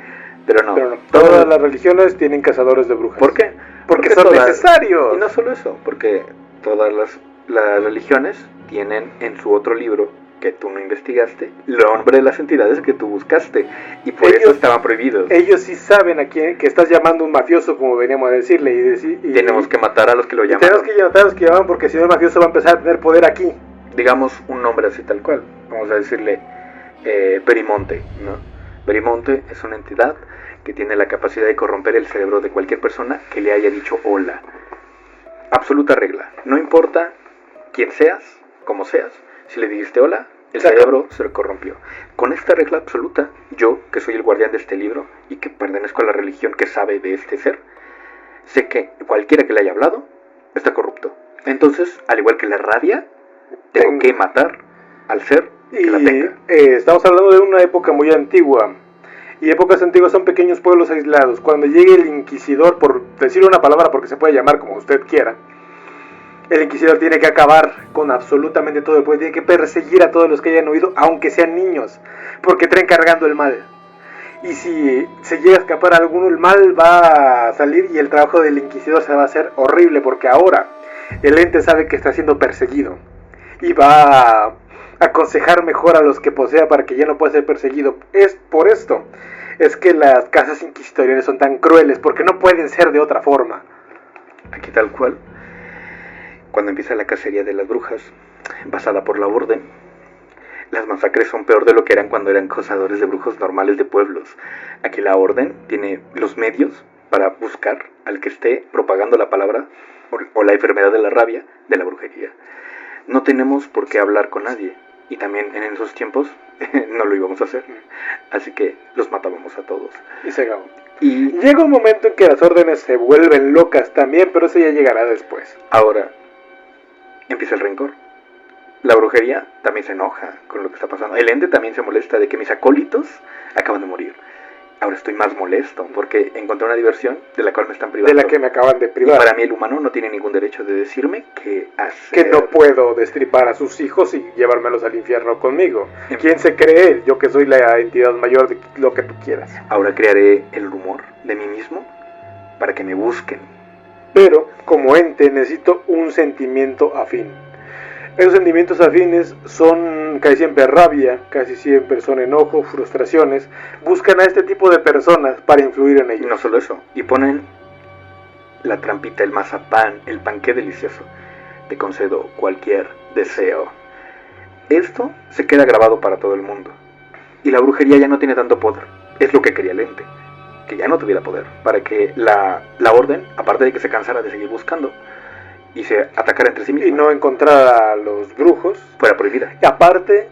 pero no. Todas las religiones tienen cazadores de brujas. ¿Por qué? Porque son necesarios. Y no solo eso, porque todas las religiones tienen en su otro libro, que tú no investigaste, el nombre de las entidades que tú buscaste, y por eso estaban prohibidos. Ellos sí saben a quién, que estás llamando un mafioso, como veníamos a decirle, y tenemos que matar a los que lo llaman. Tenemos que matar a los que llaman, porque si no el mafioso va a empezar a tener poder aquí. Digamos un nombre así tal cual, vamos a decirle Perimonte, ¿no? Perimonte es una entidad que tiene la capacidad de corromper el cerebro de cualquier persona que le haya dicho hola. Absoluta regla, no importa quién seas, cómo seas, si le dijiste hola, el cerebro se lo corrompió. Con esta regla absoluta, yo, que soy el guardián de este libro y que pertenezco a la religión que sabe de este ser, sé que cualquiera que le haya hablado está corrupto. Entonces, al igual que la rabia, tengo que matar al ser que la tenga. Estamos hablando de una época muy antigua. Y épocas antiguas son pequeños pueblos aislados. Cuando llegue el inquisidor, por decirle una palabra porque se puede llamar como usted quiera, el inquisidor tiene que acabar con absolutamente todo el pueblo. Tiene que perseguir a todos los que hayan huido, aunque sean niños, porque traen cargando el mal. Y si se llega a escapar a alguno, el mal va a salir y el trabajo del inquisidor se va a hacer horrible, porque ahora el ente sabe que está siendo perseguido y va a aconsejar mejor a los que posea para que ya no pueda ser perseguido. Es por esto es que las casas inquisitoriales son tan crueles, porque no pueden ser de otra forma. Aquí tal cual, cuando empieza la cacería de las brujas, basada por la orden, las masacres son peor de lo que eran cuando eran cazadores de brujos normales de pueblos. Aquí la orden tiene los medios para buscar al que esté propagando la palabra o la enfermedad de la rabia de la brujería. No tenemos por qué hablar con nadie, y también en esos tiempos no lo íbamos a hacer, así que los matábamos a todos. Y se acabó. Y llega un momento en que las órdenes se vuelven locas también, pero eso ya llegará después. Ahora empieza el rencor. la brujería también se enoja con lo que está pasando. El ente también se molesta de que mis acólitos acaban de morir. Ahora estoy más molesto porque encontré una diversión de la cual me están privando. De la que me acaban de Y privar. para mí el humano no tiene ningún derecho de decirme qué hacer. Que no puedo destripar a sus hijos y llevármelos al infierno conmigo. ¿Quién se cree él? Yo que soy la entidad mayor de lo que tú quieras. Ahora crearé el rumor de mí mismo para que me busquen. Pero, como ente, necesito un sentimiento afín. Esos sentimientos afines son casi siempre rabia, casi siempre son enojo, frustraciones. Buscan a este tipo de personas para influir en Y ellos. no solo eso, y ponen la trampita, el mazapán, el panqué delicioso. Te concedo cualquier deseo. Esto se queda grabado para todo el mundo. Y la brujería ya no tiene tanto poder. Es lo que quería el ente, que ya no tuviera poder. Para que la orden, aparte de que se cansara de seguir buscando y se atacara entre sí misma, Y no encontrar a los brujos. fuera prohibida. Y aparte,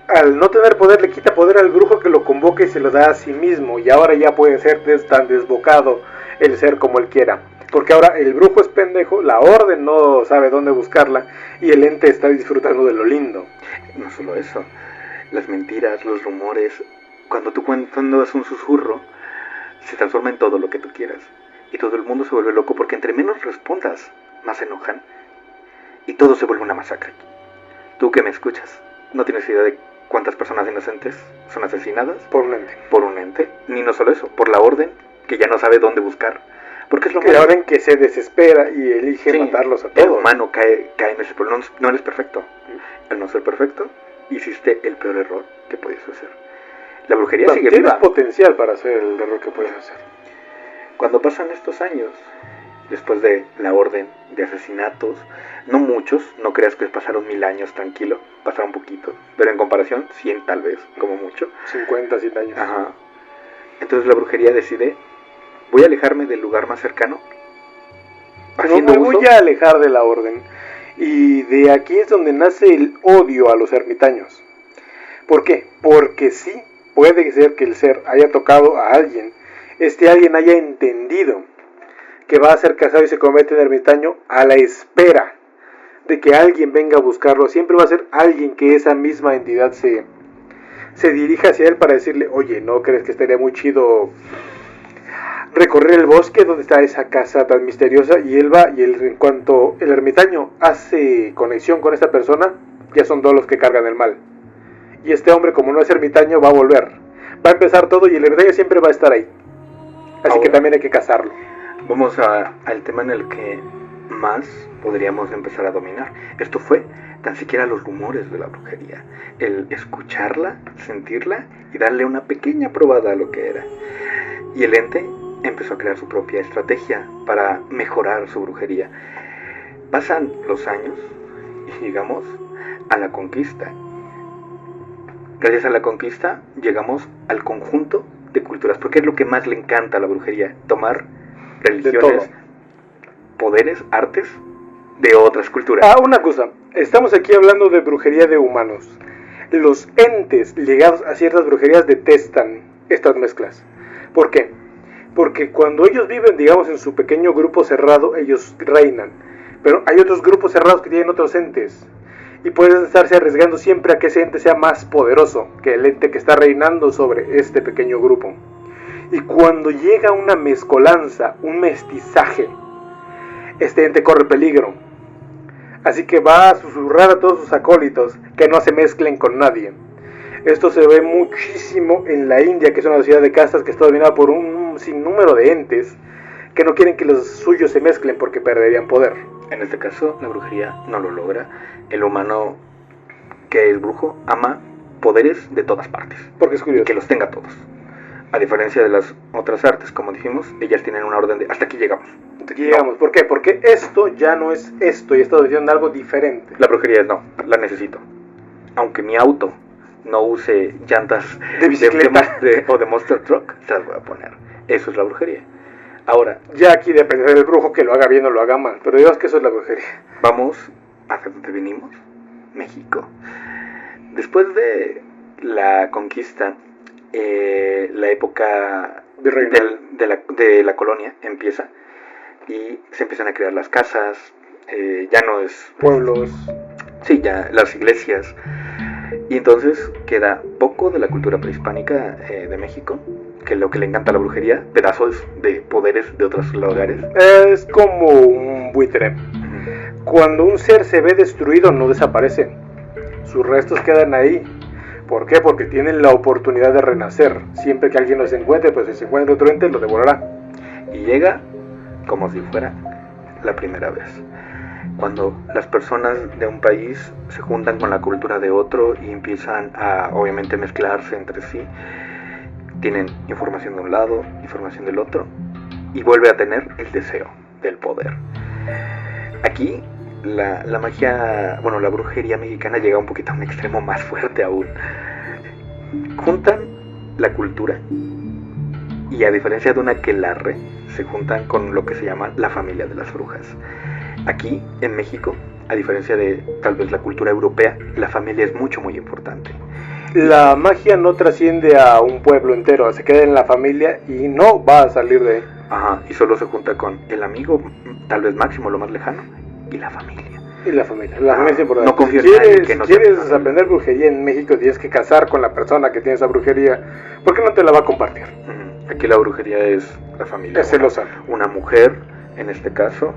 al no tener poder, le quita poder al brujo que lo convoca y se lo da a sí mismo. Y ahora ya puede ser tan desbocado el ser como él quiera. Porque ahora el brujo es pendejo, la orden no sabe dónde buscarla y el ente está disfrutando de lo lindo. No solo eso, las mentiras, los rumores, cuando tú cuentas un susurro, se transforma en todo lo que tú quieras. Y todo el mundo se vuelve loco porque entre menos respondas, más se enojan. Y todo se vuelve una masacre. Tú que me escuchas, no tienes idea de cuántas personas inocentes son asesinadas Por un ente. por un ente. Ni no solo eso, por la orden que ya no sabe dónde buscar. Porque es lo Que la orden que se desespera y elige matarlos a El todos. humano cae en ese problema. No eres perfecto. Al no ser perfecto, hiciste el peor error que podías hacer. La brujería sigue Tienes viva. potencial para hacer el error que puedes hacer. Cuando pasan estos años, después de la orden de asesinatos, no muchos, no creas que pasaron 1000 años tranquilo, pasaron poquito, pero en comparación 100 tal vez, como mucho. 50, 100 años. Ajá. Entonces la brujería decide, voy a alejarme del lugar más cercano, No me voy a alejar de la orden. Y de aquí es donde nace el odio a los ermitaños. ¿Por qué? Porque sí, puede ser que el ser haya tocado a alguien, este alguien haya entendido que va a ser casado y se convierte en ermitaño a la espera de que alguien venga a buscarlo. Siempre va a ser alguien que esa misma entidad se dirija hacia él para decirle, oye, ¿no crees que estaría muy chido recorrer el bosque donde está esa casa tan misteriosa? Y él va, y en cuanto el ermitaño hace conexión con esta persona, ya son dos los que cargan el mal. Y este hombre, como no es ermitaño, va a volver. Va a empezar todo y el ermitaño siempre va a estar ahí. Así Ahora, que también hay que cazarlo. Vamos al tema en el que más podríamos empezar a dominar. Esto fue tan siquiera los rumores de la brujería. El escucharla, sentirla y darle una pequeña probada a lo que era. Y el ente empezó a crear su propia estrategia para mejorar su brujería. Pasan los años y llegamos a la conquista. Gracias a la conquista llegamos al conjunto de culturas, porque es lo que más le encanta a la brujería, tomar religiones, poderes, artes de otras culturas. Una cosa, estamos aquí hablando de brujería de humanos. Los entes ligados a ciertas brujerías detestan estas mezclas. ¿Por qué? Porque cuando ellos viven, digamos, en su pequeño grupo cerrado, ellos reinan. Pero hay otros grupos cerrados que tienen otros entes. Y pueden estarse arriesgando siempre a que ese ente sea más poderoso que el ente que está reinando sobre este pequeño grupo. Y cuando llega una mezcolanza, un mestizaje, este ente corre peligro. Así que va a susurrar a todos sus acólitos que no se mezclen con nadie. Esto se ve muchísimo en la India, que es una sociedad de castas que está dominada por un sinnúmero de entes que no quieren que los suyos se mezclen porque perderían poder. En este caso, la brujería no lo logra. El humano, que es brujo, ama poderes de todas partes. Porque es curioso. Y que los tenga todos. A diferencia de las otras artes, como dijimos, ellas tienen una orden de hasta aquí llegamos. Hasta aquí llegamos. ¿Por qué? Porque esto ya no es esto y está diciendo algo diferente. La brujería no, la necesito. Aunque mi auto no use llantas de bicicleta o de Monster Truck, se las voy a poner. Eso es la brujería. Ahora, ya aquí depende del brujo que lo haga bien o lo haga mal, pero digamos que eso es la brujería. Vamos hacia donde venimos, México. Después de la conquista, la época de la colonia empieza y se empiezan a crear las casas, ya no es... Pueblos. Sí, ya las iglesias. Y entonces queda poco de la cultura prehispánica de México, que lo que le encanta a la brujería, pedazos de poderes de otros lugares. Es como un buitre. Cuando un ser se ve destruido, no desaparece. Sus restos quedan ahí. ¿Por qué? Porque tienen la oportunidad de renacer. Siempre que alguien los encuentre, pues si se encuentra otro ente, lo devorará. Y llega como si fuera la primera vez. Cuando las personas de un país se juntan con la cultura de otro y empiezan a, obviamente, mezclarse entre sí, tienen información de un lado, información del otro, y vuelve a tener el deseo del poder. Aquí la magia, bueno, la brujería mexicana llega un poquito a un extremo más fuerte aún. Juntan la cultura y, a diferencia de una aquelarre, se juntan con lo que se llama la familia de las brujas. Aquí en México, a diferencia de tal vez la cultura europea, la familia es mucho muy importante. La magia no trasciende a un pueblo entero, se queda en la familia y no va a salir de ahí. Ajá, y solo se junta con el amigo, tal vez máximo, lo más lejano, y la familia. Y la familia es importante. No confío si en nadie que no quieres aprender brujería en México, tienes que casar con la persona que tiene esa brujería, porque no te la va a compartir. Aquí la brujería es la familia. Es celosa. Una mujer, en este caso,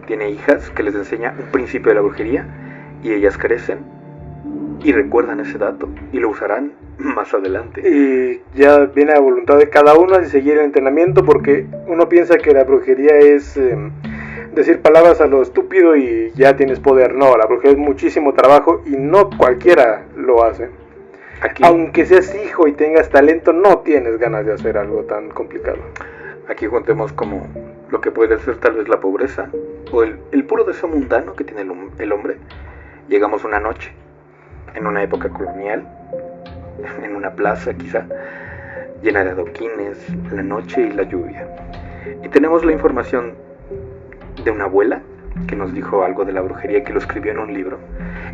tiene hijas que les enseña un principio de la brujería, y ellas crecen y recuerdan ese dato y lo usarán más adelante. Y ya viene a voluntad de cada uno de seguir el entrenamiento, porque uno piensa que la brujería es decir palabras a lo estúpido y ya tienes poder. No, la brujería es muchísimo trabajo y no cualquiera lo hace. Aquí, aunque seas hijo y tengas talento, no tienes ganas de hacer algo tan complicado. Aquí juntemos como lo que puede ser tal vez la pobreza o el puro deseo mundano que tiene el hombre. Llegamos una noche, en una época colonial, en una plaza quizá, llena de adoquines, la noche y la lluvia. Y tenemos la información de una abuela que nos dijo algo de la brujería, que lo escribió en un libro,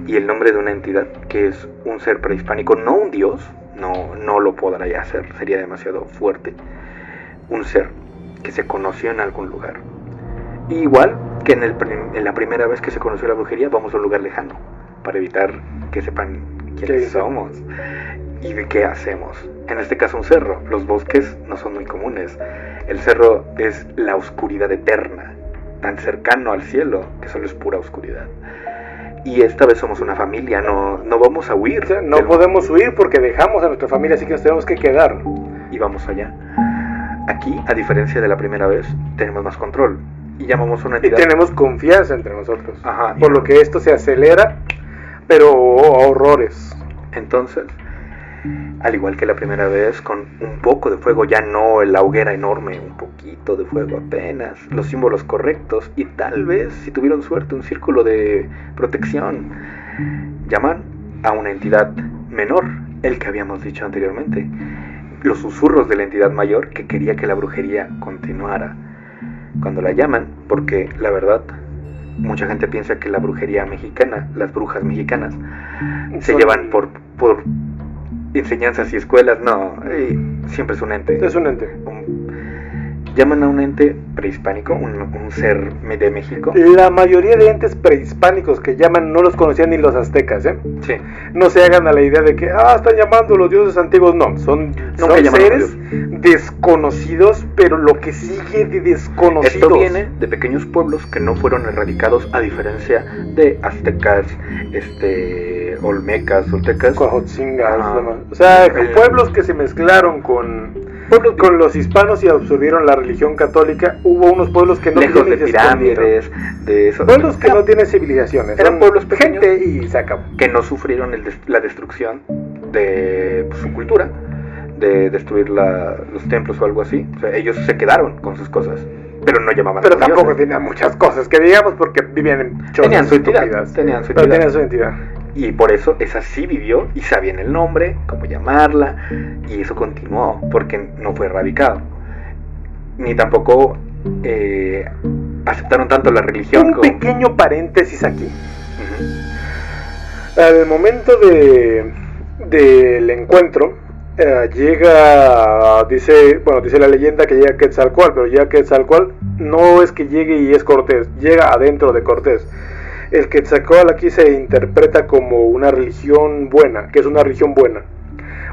y el nombre de una entidad que es un ser prehispánico, no un dios, no lo podrá ya hacer, sería demasiado fuerte, un ser que se conoció en algún lugar. Y igual que en la primera vez que se conoció la brujería, vamos a un lugar lejano para evitar que sepan quiénes somos y de qué hacemos. En este caso un cerro. Los bosques no son muy comunes. El cerro es la oscuridad eterna, tan cercano al cielo que solo es pura oscuridad. Y esta vez somos una familia, no vamos a huir. O sea, no podemos huir porque dejamos a nuestra familia, así que nos tenemos que quedar. Y vamos allá. Aquí, a diferencia de la primera vez, tenemos más control. Y llamamos a una entidad. Y tenemos confianza entre nosotros. Ajá, por lo que esto se acelera, pero a horrores. Entonces, al igual que la primera vez, con un poco de fuego, ya no la hoguera enorme, un poquito de fuego apenas, los símbolos correctos y tal vez, si tuvieron suerte, un círculo de protección. Llaman a una entidad menor, el que habíamos dicho anteriormente, los susurros de la entidad mayor que quería que la brujería continuara. Cuando la llaman, porque la verdad, mucha gente piensa que la brujería mexicana, las brujas mexicanas, se llevan por enseñanzas y escuelas. No, siempre es un ente. Es un ente. Llaman a un ente prehispánico, un ser de México. La mayoría de entes prehispánicos que llaman no los conocían ni los aztecas, ¿eh? Sí. No se hagan a la idea de que, están llamando los dioses antiguos. No, son seres desconocidos, pero lo que sigue de desconocidos. Esto viene de pequeños pueblos que no fueron erradicados, a diferencia de aztecas, olmecas, toltecas, Cuajotzingas, o sea, pueblos que se mezclaron con los hispanos y absorbieron la religión católica. Hubo unos pueblos que no lejos de pirámides, de eso. Pueblos que no tienen civilizaciones. Eran pueblos pequeños, gente y se acabó. Que no sufrieron la destrucción de su cultura, de destruir los templos o algo así. O sea, ellos se quedaron con sus cosas, pero no llamaban. Pero tampoco tenían muchas cosas que digamos, porque vivían en chozas. Tenían su entidad. Y por eso esa sí vivió y sabían el nombre, cómo llamarla, y eso continuó, porque no fue erradicado. Ni tampoco aceptaron tanto la religión. Un pequeño paréntesis aquí. Al momento del encuentro, dice la leyenda que llega Quetzalcóatl, pero llega Quetzalcóatl no es que llegue y es Cortés, llega adentro de Cortés. El Quetzalcóatl aquí se interpreta como una religión buena. ¿Qué es una religión buena?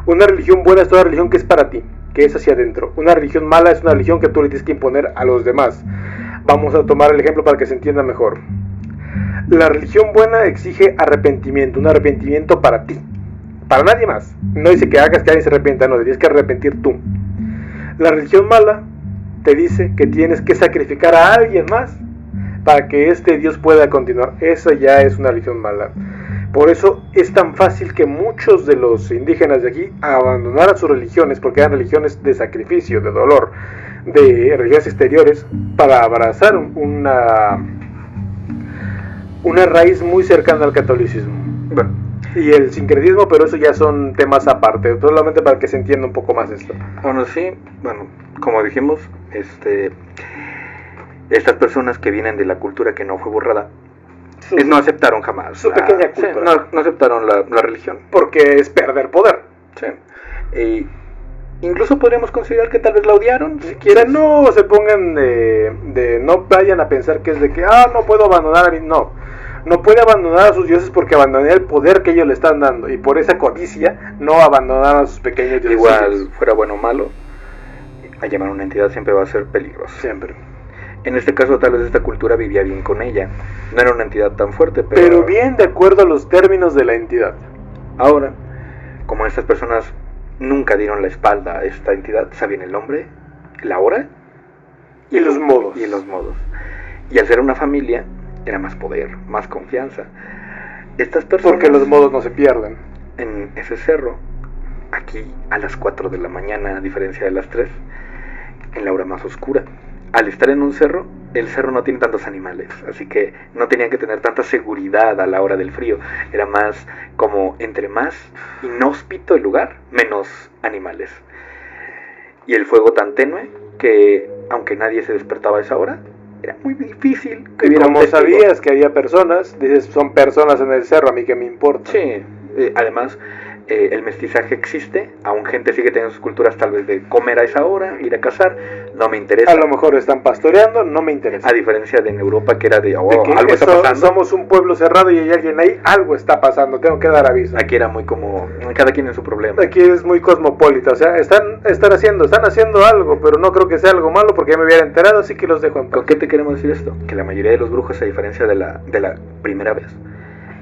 Una religión buena es toda religión que es para ti, que es hacia adentro. Una religión mala es una religión que tú le tienes que imponer a los demás. Vamos a tomar el ejemplo para que se entienda mejor. La religión buena exige arrepentimiento, un arrepentimiento para ti, para nadie más. No dice que hagas que alguien se arrepienta, no, tienes que arrepentir tú. La religión mala te dice que tienes que sacrificar a alguien más para que este Dios pueda continuar. Esa ya es una religión mala. Por eso es tan fácil que muchos de los indígenas de aquí abandonaran sus religiones, porque eran religiones de sacrificio, de dolor, de religiones exteriores, para abrazar una raíz muy cercana al catolicismo. Bueno, Y el sincretismo, pero eso ya son temas aparte, solamente para que se entienda un poco más esto. bueno, sí, bueno, como dijimos, estas personas que vienen de la cultura que no fue borrada, no aceptaron jamás su pequeña cultura. Sí, no aceptaron la religión. Porque es perder poder. Sí. Y incluso podríamos considerar que tal vez la odiaron, si O sea, quieres. no se pongan no vayan a pensar que es de que, no puedo abandonar a mí, no puede abandonar a sus dioses porque abandoné el poder que ellos le están dando, y por esa codicia no abandonaron a sus pequeños dioses. Igual, fuera bueno o malo, a llamar a una entidad siempre va a ser peligroso. Siempre. En este caso tal vez esta cultura vivía bien con ella. No era una entidad tan fuerte, Pero bien de acuerdo a los términos de la entidad. Ahora, como estas personas nunca dieron la espalda a esta entidad, sabían el nombre, la hora Y los modos. y los modos. Y al ser una familia, era más poder, más confianza. Estas personas, Porque los modos no se pierden. en ese cerro, aquí a las 4 de la mañana, a diferencia de las 3, en la hora más oscura, al estar en un cerro, el cerro no tiene tantos animales, así que no tenían que tener tanta seguridad a la hora del frío. Era más como entre más inhóspito el lugar, menos animales. Y el fuego tan tenue que, aunque nadie se despertaba a esa hora, era muy difícil que Y hubiera un como testigo. sabías que había personas, dices, son personas en el cerro, a mí que me importa. Sí, además el mestizaje existe, aún gente sigue teniendo sus culturas tal vez de comer a esa hora, ir a cazar, no me interesa. A lo mejor están pastoreando, no me interesa. A diferencia de en Europa que era de, De que algo está pasando. somos un pueblo cerrado y hay alguien ahí, algo está pasando, tengo que dar aviso. Aquí era muy como, cada quien en su problema. Aquí es muy cosmopolita, o sea, están haciendo algo, pero no creo que sea algo malo porque ya me hubiera enterado, así que los dejo en paz. ¿Con qué te queremos decir esto? Que la mayoría de los brujos, a diferencia de la primera vez,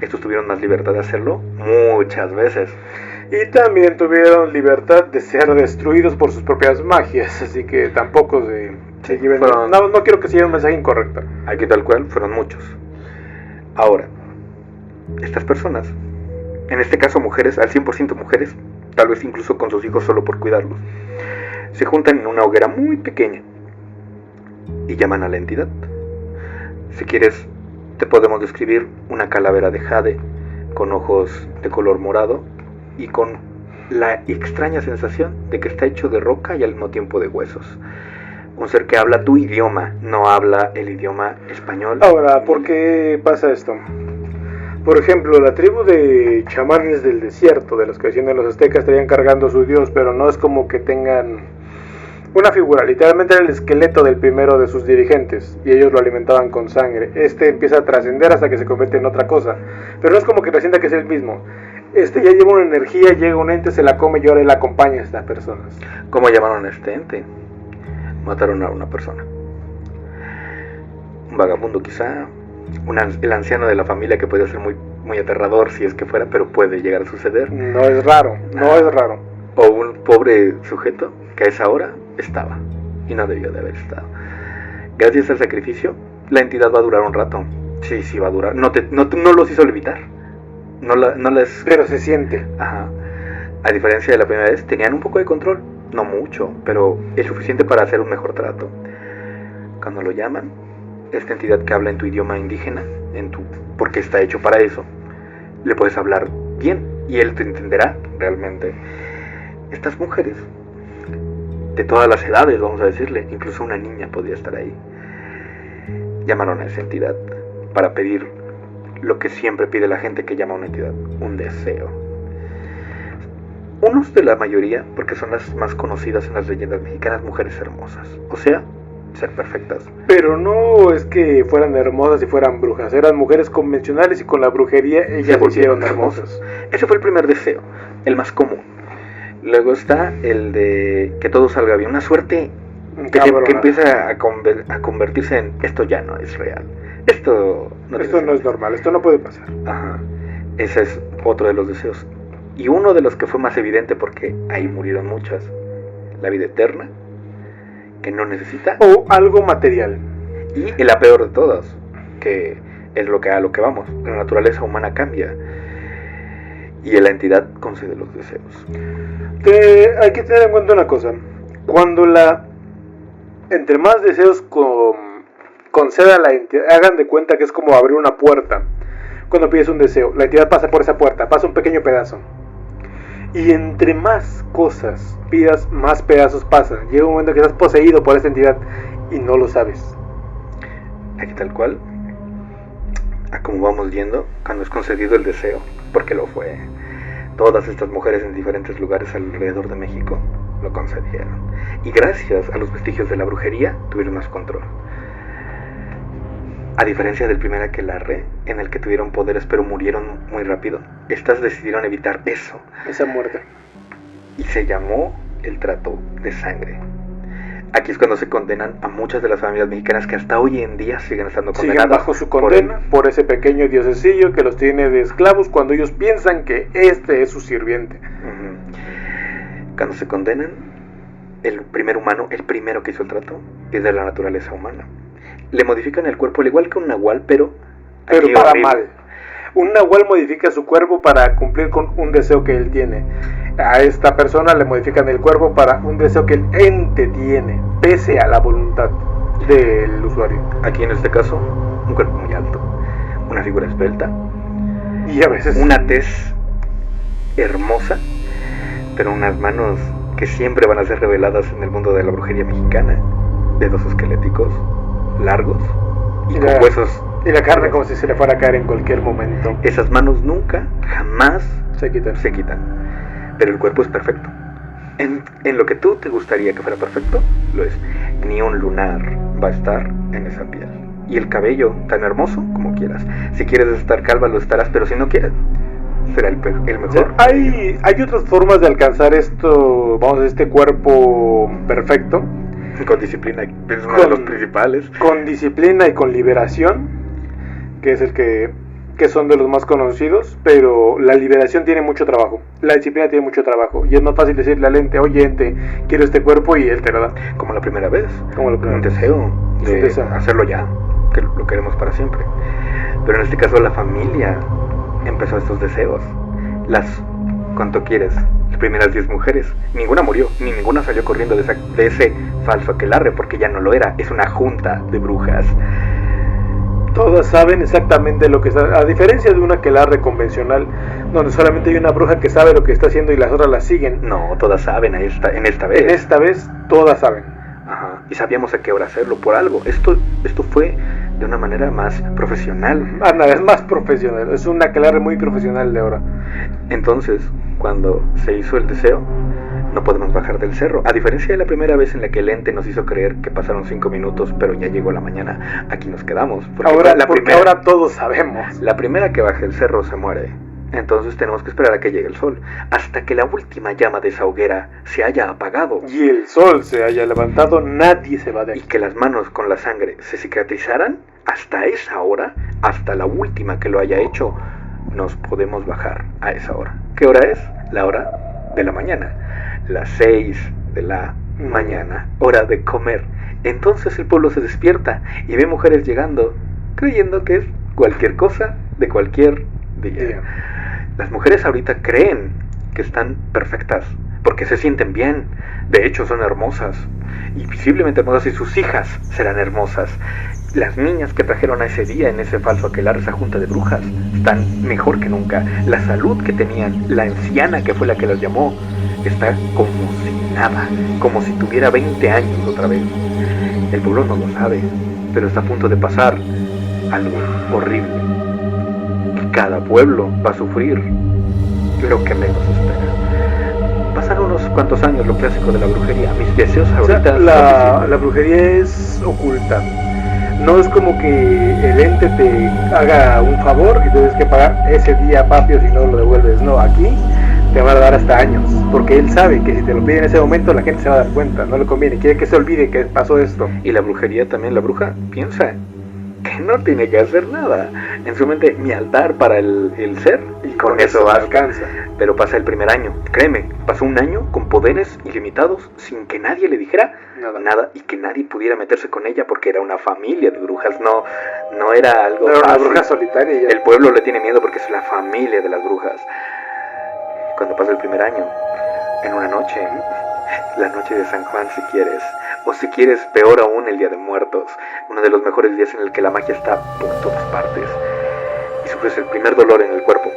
estos tuvieron más libertad de hacerlo muchas veces. Y también tuvieron libertad de ser destruidos por sus propias magias, así que tampoco se lleven... fueron- No quiero que se lleve un mensaje incorrecto. Aquí tal cual, fueron muchos. Ahora, estas personas, en este caso mujeres, al 100% mujeres, tal vez incluso con sus hijos solo por cuidarlos, se juntan en una hoguera muy pequeña y llaman a la entidad. Si quieres, te podemos describir una calavera de jade con ojos de color morado y con la extraña sensación de que está hecho de roca y al mismo tiempo de huesos. Un ser que habla tu idioma, no habla el idioma español. Ahora, ¿por qué pasa esto? Por ejemplo, la tribu de chamanes del desierto, de los que decían los aztecas, estarían cargando a su dios, pero no es como que tengan una figura. Literalmente era el esqueleto del primero de sus dirigentes, y ellos lo alimentaban con sangre. Este empieza a trascender hasta que se convierte en otra cosa, pero no es como que trascienda que es el mismo. Este ya lleva una energía, llega un ente, se la come y ahora él acompaña a estas personas. ¿Cómo llamaron a este ente? Mataron a una persona. Un vagabundo quizá, el anciano de la familia, que puede ser muy, muy aterrador si es que fuera, pero puede llegar a suceder. No es raro, no es raro. O un pobre sujeto que a esa hora estaba y no debió de haber estado. Gracias al sacrificio, la entidad va a durar un rato. Sí, va a durar. No los hizo levitar. No les... Pero se siente. Ajá. A diferencia de la primera vez, tenían un poco de control. No mucho, pero es suficiente para hacer un mejor trato. Cuando lo llaman, esta entidad que habla en tu idioma indígena, porque está hecho para eso, le puedes hablar bien y él te entenderá realmente. Estas mujeres, de todas las edades, vamos a decirle, incluso una niña podría estar ahí, llamaron a esa entidad para pedir lo que siempre pide la gente que llama a una entidad: un deseo. Unos de la mayoría, porque son las más conocidas en las leyendas mexicanas, mujeres hermosas, o sea, ser perfectas. Pero no es que fueran hermosas y fueran brujas, eran mujeres convencionales y con la brujería ellas se hicieron hermosas. Ese fue el primer deseo, el más común. Luego está el de que todo salga bien, una suerte que empieza a convertirse en esto ya no es real. Esto no es normal, esto no puede pasar. Ajá. Ese es otro de los deseos. Y uno de los que fue más evidente porque ahí murieron muchas, la vida eterna, que no necesita. O algo material. Y la peor de todas, que es a lo que vamos, la naturaleza humana cambia y la entidad concede los deseos. Hay que tener en cuenta una cosa, cuando entre más deseos conceda la entidad, hagan de cuenta que es como abrir una puerta. Cuando pides un deseo, la entidad pasa por esa puerta, pasa un pequeño pedazo. Y entre más cosas pidas, más pedazos pasan. Llega un momento que estás poseído por esa entidad y no lo sabes. Aquí tal cual, a como vamos yendo, cuando es concedido el deseo, porque lo fue. Todas estas mujeres en diferentes lugares alrededor de México lo concedieron. Y gracias a los vestigios de la brujería, tuvieron más control. A diferencia del primer aquelarre, en el que tuvieron poderes pero murieron muy rápido, estas decidieron evitar eso. Esa muerte. Y se llamó el trato de sangre. Aquí es cuando se condenan a muchas de las familias mexicanas que hasta hoy en día siguen estando condenadas. Siguen bajo su condena por ese pequeño diosecillo que los tiene de esclavos cuando ellos piensan que este es su sirviente. Cuando se condenan, el primer humano, el primero que hizo el trato, es de la naturaleza humana. Le modifican el cuerpo al igual que un nahual, pero para mal. Un nahual modifica su cuerpo para cumplir con un deseo que él tiene. A esta persona le modifican el cuerpo para un deseo que el ente tiene, pese a la voluntad del usuario. Aquí en este caso, un cuerpo muy alto, una figura esbelta y a veces una tez hermosa, pero unas manos que siempre van a ser reveladas en el mundo de la brujería mexicana, dedos esqueléticos largos y con huesos. Y la carne como si se le fuera a caer en cualquier momento. Esas manos nunca, jamás se quitan. Pero el cuerpo es perfecto. En lo que tú te gustaría que fuera perfecto, lo es. Ni un lunar va a estar en esa piel. Y el cabello tan hermoso como quieras. Si quieres estar calva lo estarás, pero si no quieres, será el mejor. O sea, hay otras formas de alcanzar este cuerpo perfecto. Con disciplina, es uno de los principales. Con disciplina y con liberación, que es el que son de los más conocidos, pero la liberación tiene mucho trabajo, la disciplina tiene mucho trabajo, y es más fácil decirle al ente, oye ente, quiero este cuerpo, y él te lo da. Como la primera vez, un deseo de hacerlo ya, que lo queremos para siempre. Pero en este caso la familia empezó estos deseos. ¿Cuánto quieres? Las primeras 10 mujeres, ninguna murió, ni ninguna salió corriendo de ese falso aquelarre, porque ya no lo era, es una junta de brujas. Todas saben exactamente lo que está, a diferencia de un aquelarre convencional, donde solamente hay una bruja que sabe lo que está haciendo y las otras la siguen. No, todas saben en esta vez. En esta vez, todas saben. Ajá, y sabíamos a qué hora hacerlo, por algo. Esto fue de una manera más profesional. Es más profesional, es un aquelarre muy profesional de ahora. Entonces, cuando se hizo el deseo, no podemos bajar del cerro. A diferencia de la primera vez en la que el ente nos hizo creer que pasaron 5 minutos, pero ya llegó la mañana, aquí nos quedamos. Porque ahora todos sabemos. La primera que baje el cerro se muere. Entonces tenemos que esperar a que llegue el sol, hasta que la última llama de esa hoguera se haya apagado. Y el sol se haya levantado, nadie se va de aquí. Y que las manos con la sangre se cicatrizaran, hasta esa hora, hasta la última que lo haya hecho, nos podemos bajar a esa hora. ¿Qué hora es? La hora de la mañana. Las 6 de la mañana, hora de comer. Entonces el pueblo se despierta y ve mujeres llegando, creyendo que es cualquier cosa de cualquier día. Las mujeres ahorita creen que están perfectas, porque se sienten bien. De hecho son hermosas, y visiblemente hermosas, y sus hijas serán hermosas. Las niñas que trajeron a ese día en ese falso aquelarre, esa junta de brujas, están mejor que nunca. La salud que tenían, la anciana que fue la que las llamó, está como si nada, como si tuviera 20 años otra vez. El pueblo no lo sabe, pero está a punto de pasar algo horrible. Cada pueblo va a sufrir lo que menos espera. Pasan unos cuántos años, lo clásico de la brujería. Mis deseos ahorita... O sea, la brujería es oculta. No es como que el ente te haga un favor y tienes que pagar ese día, papi, o si no lo devuelves. No, aquí te van a dar hasta años, porque él sabe que si te lo pide en ese momento la gente se va a dar cuenta, no le conviene, quiere que se olvide que pasó esto. Y la brujería también, la bruja piensa que no tiene que hacer nada. En su mente, mi altar para el ser, Y con eso alcanza. Pero pasa el primer año, créeme, pasó un año con poderes ilimitados, sin que nadie le dijera nada y que nadie pudiera meterse con ella porque era una familia de brujas, no era algo Era una fácil. bruja solitaria. Ya. El pueblo le tiene miedo porque es la familia de las brujas. Cuando pasa el primer año, en una noche, la noche de San Juan si quieres, o si quieres peor aún el Día de Muertos, uno de los mejores días en el que la magia está por todas partes, y sufres el primer dolor en el cuerpo,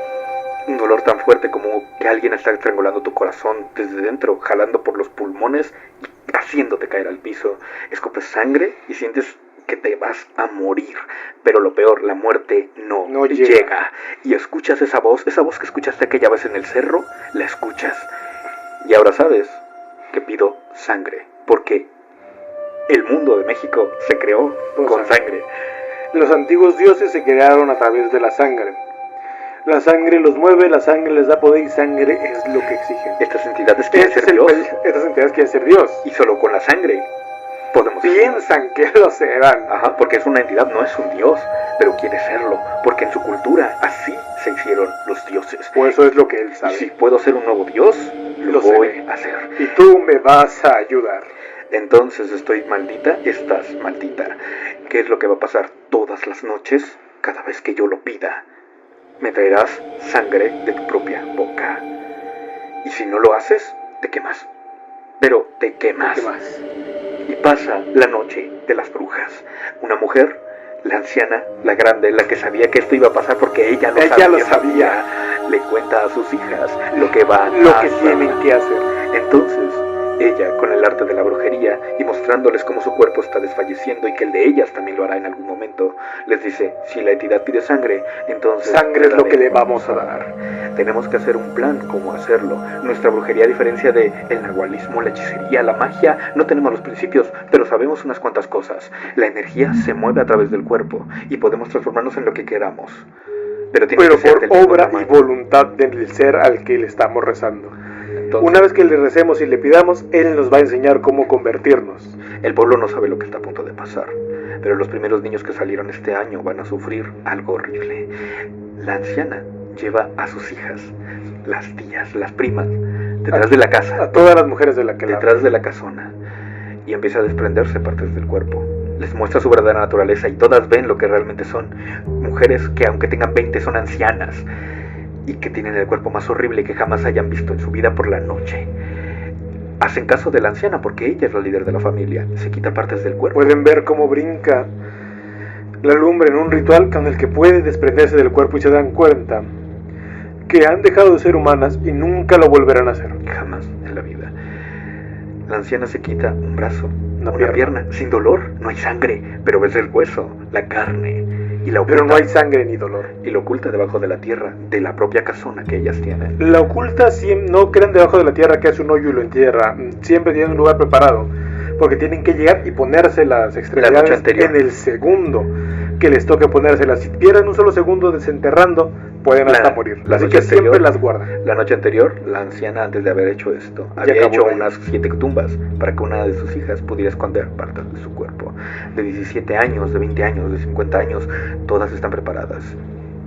un dolor tan fuerte como que alguien está estrangulando tu corazón desde dentro, jalando por los pulmones y haciéndote caer al piso, escupes sangre y sientes que te vas a morir, pero lo peor, la muerte no llega. Y escuchas esa voz que escuchaste aquella vez en el cerro, la escuchas. Y ahora sabes que pido sangre, porque el mundo de México se creó con sangre. Los antiguos dioses se crearon a través de la sangre. La sangre los mueve, la sangre les da poder y sangre es lo que exigen. Estas entidades quieren ser Dios. Estas entidades quieren ser Dios. Y solo con la sangre podemos piensan que lo serán. Ajá, porque es una entidad, no es un dios, pero quiere serlo, porque en su cultura así se hicieron los dioses. Pues eso es lo que él sabe. Y si puedo ser un nuevo dios, lo voy a hacer. Y tú me vas a ayudar. Entonces estoy maldita, estás maldita. ¿Qué es lo que va a pasar todas las noches? Cada vez que yo lo pida, me traerás sangre de tu propia boca. Y si no lo haces, te quemas. Pero te quemas. Y pasa la noche de las brujas. Una mujer, la anciana, la grande, la que sabía que esto iba a pasar porque ella lo sabía. Le cuenta a sus hijas lo que tienen que hacer. Entonces, ella, con el arte de la brujería y mostrándoles cómo su cuerpo está desfalleciendo y que el de ellas también lo hará en algún momento, les dice, si la entidad pide sangre, entonces... Sangre es lo que le vamos a dar. Tenemos que hacer un plan cómo hacerlo. Nuestra brujería, a diferencia de el nahualismo, la hechicería, la magia, no tenemos los principios, pero sabemos unas cuantas cosas. La energía se mueve a través del cuerpo y podemos transformarnos en lo que queramos. Pero por obra y voluntad del ser al que le estamos rezando. Entonces, una vez que le recemos y le pidamos, él nos va a enseñar cómo convertirnos. El pueblo no sabe lo que está a punto de pasar, pero los primeros niños que salieron este año van a sufrir algo horrible. La anciana lleva a sus hijas, las tías, las primas, detrás de la casa. A todas las mujeres de la que detrás de la casona. Y empieza a desprenderse partes del cuerpo. Les muestra su verdadera naturaleza y todas ven lo que realmente son. Mujeres que aunque tengan 20 son ancianas. Y que tienen el cuerpo más horrible que jamás hayan visto en su vida por la noche. Hacen caso de la anciana porque ella es la líder de la familia. Se quita partes del cuerpo. Pueden ver cómo brinca la lumbre en un ritual con el que puede desprenderse del cuerpo y se dan cuenta que han dejado de ser humanas y nunca lo volverán a hacer. Jamás en la vida. La anciana se quita un brazo, una pierna, sin dolor, no hay sangre, pero ves el hueso, la carne. Y la oculta, pero no hay sangre ni dolor. Y lo oculta debajo de la tierra, de la propia casona que ellas tienen. La oculta, no crean debajo de la tierra que hace un hoyo y lo entierra. Siempre tienen un lugar preparado. Porque tienen que llegar y ponerse las extremidades en el segundo que les toque ponérselas. Si pierden un solo segundo desenterrando, pueden hasta morir. Así que siempre las guardan. La noche anterior, la anciana, antes de haber hecho esto, había hecho unas 7 tumbas para que una de sus hijas pudiera esconder partes de su cuerpo. De 17 años, de 20 años, de 50 años, todas están preparadas.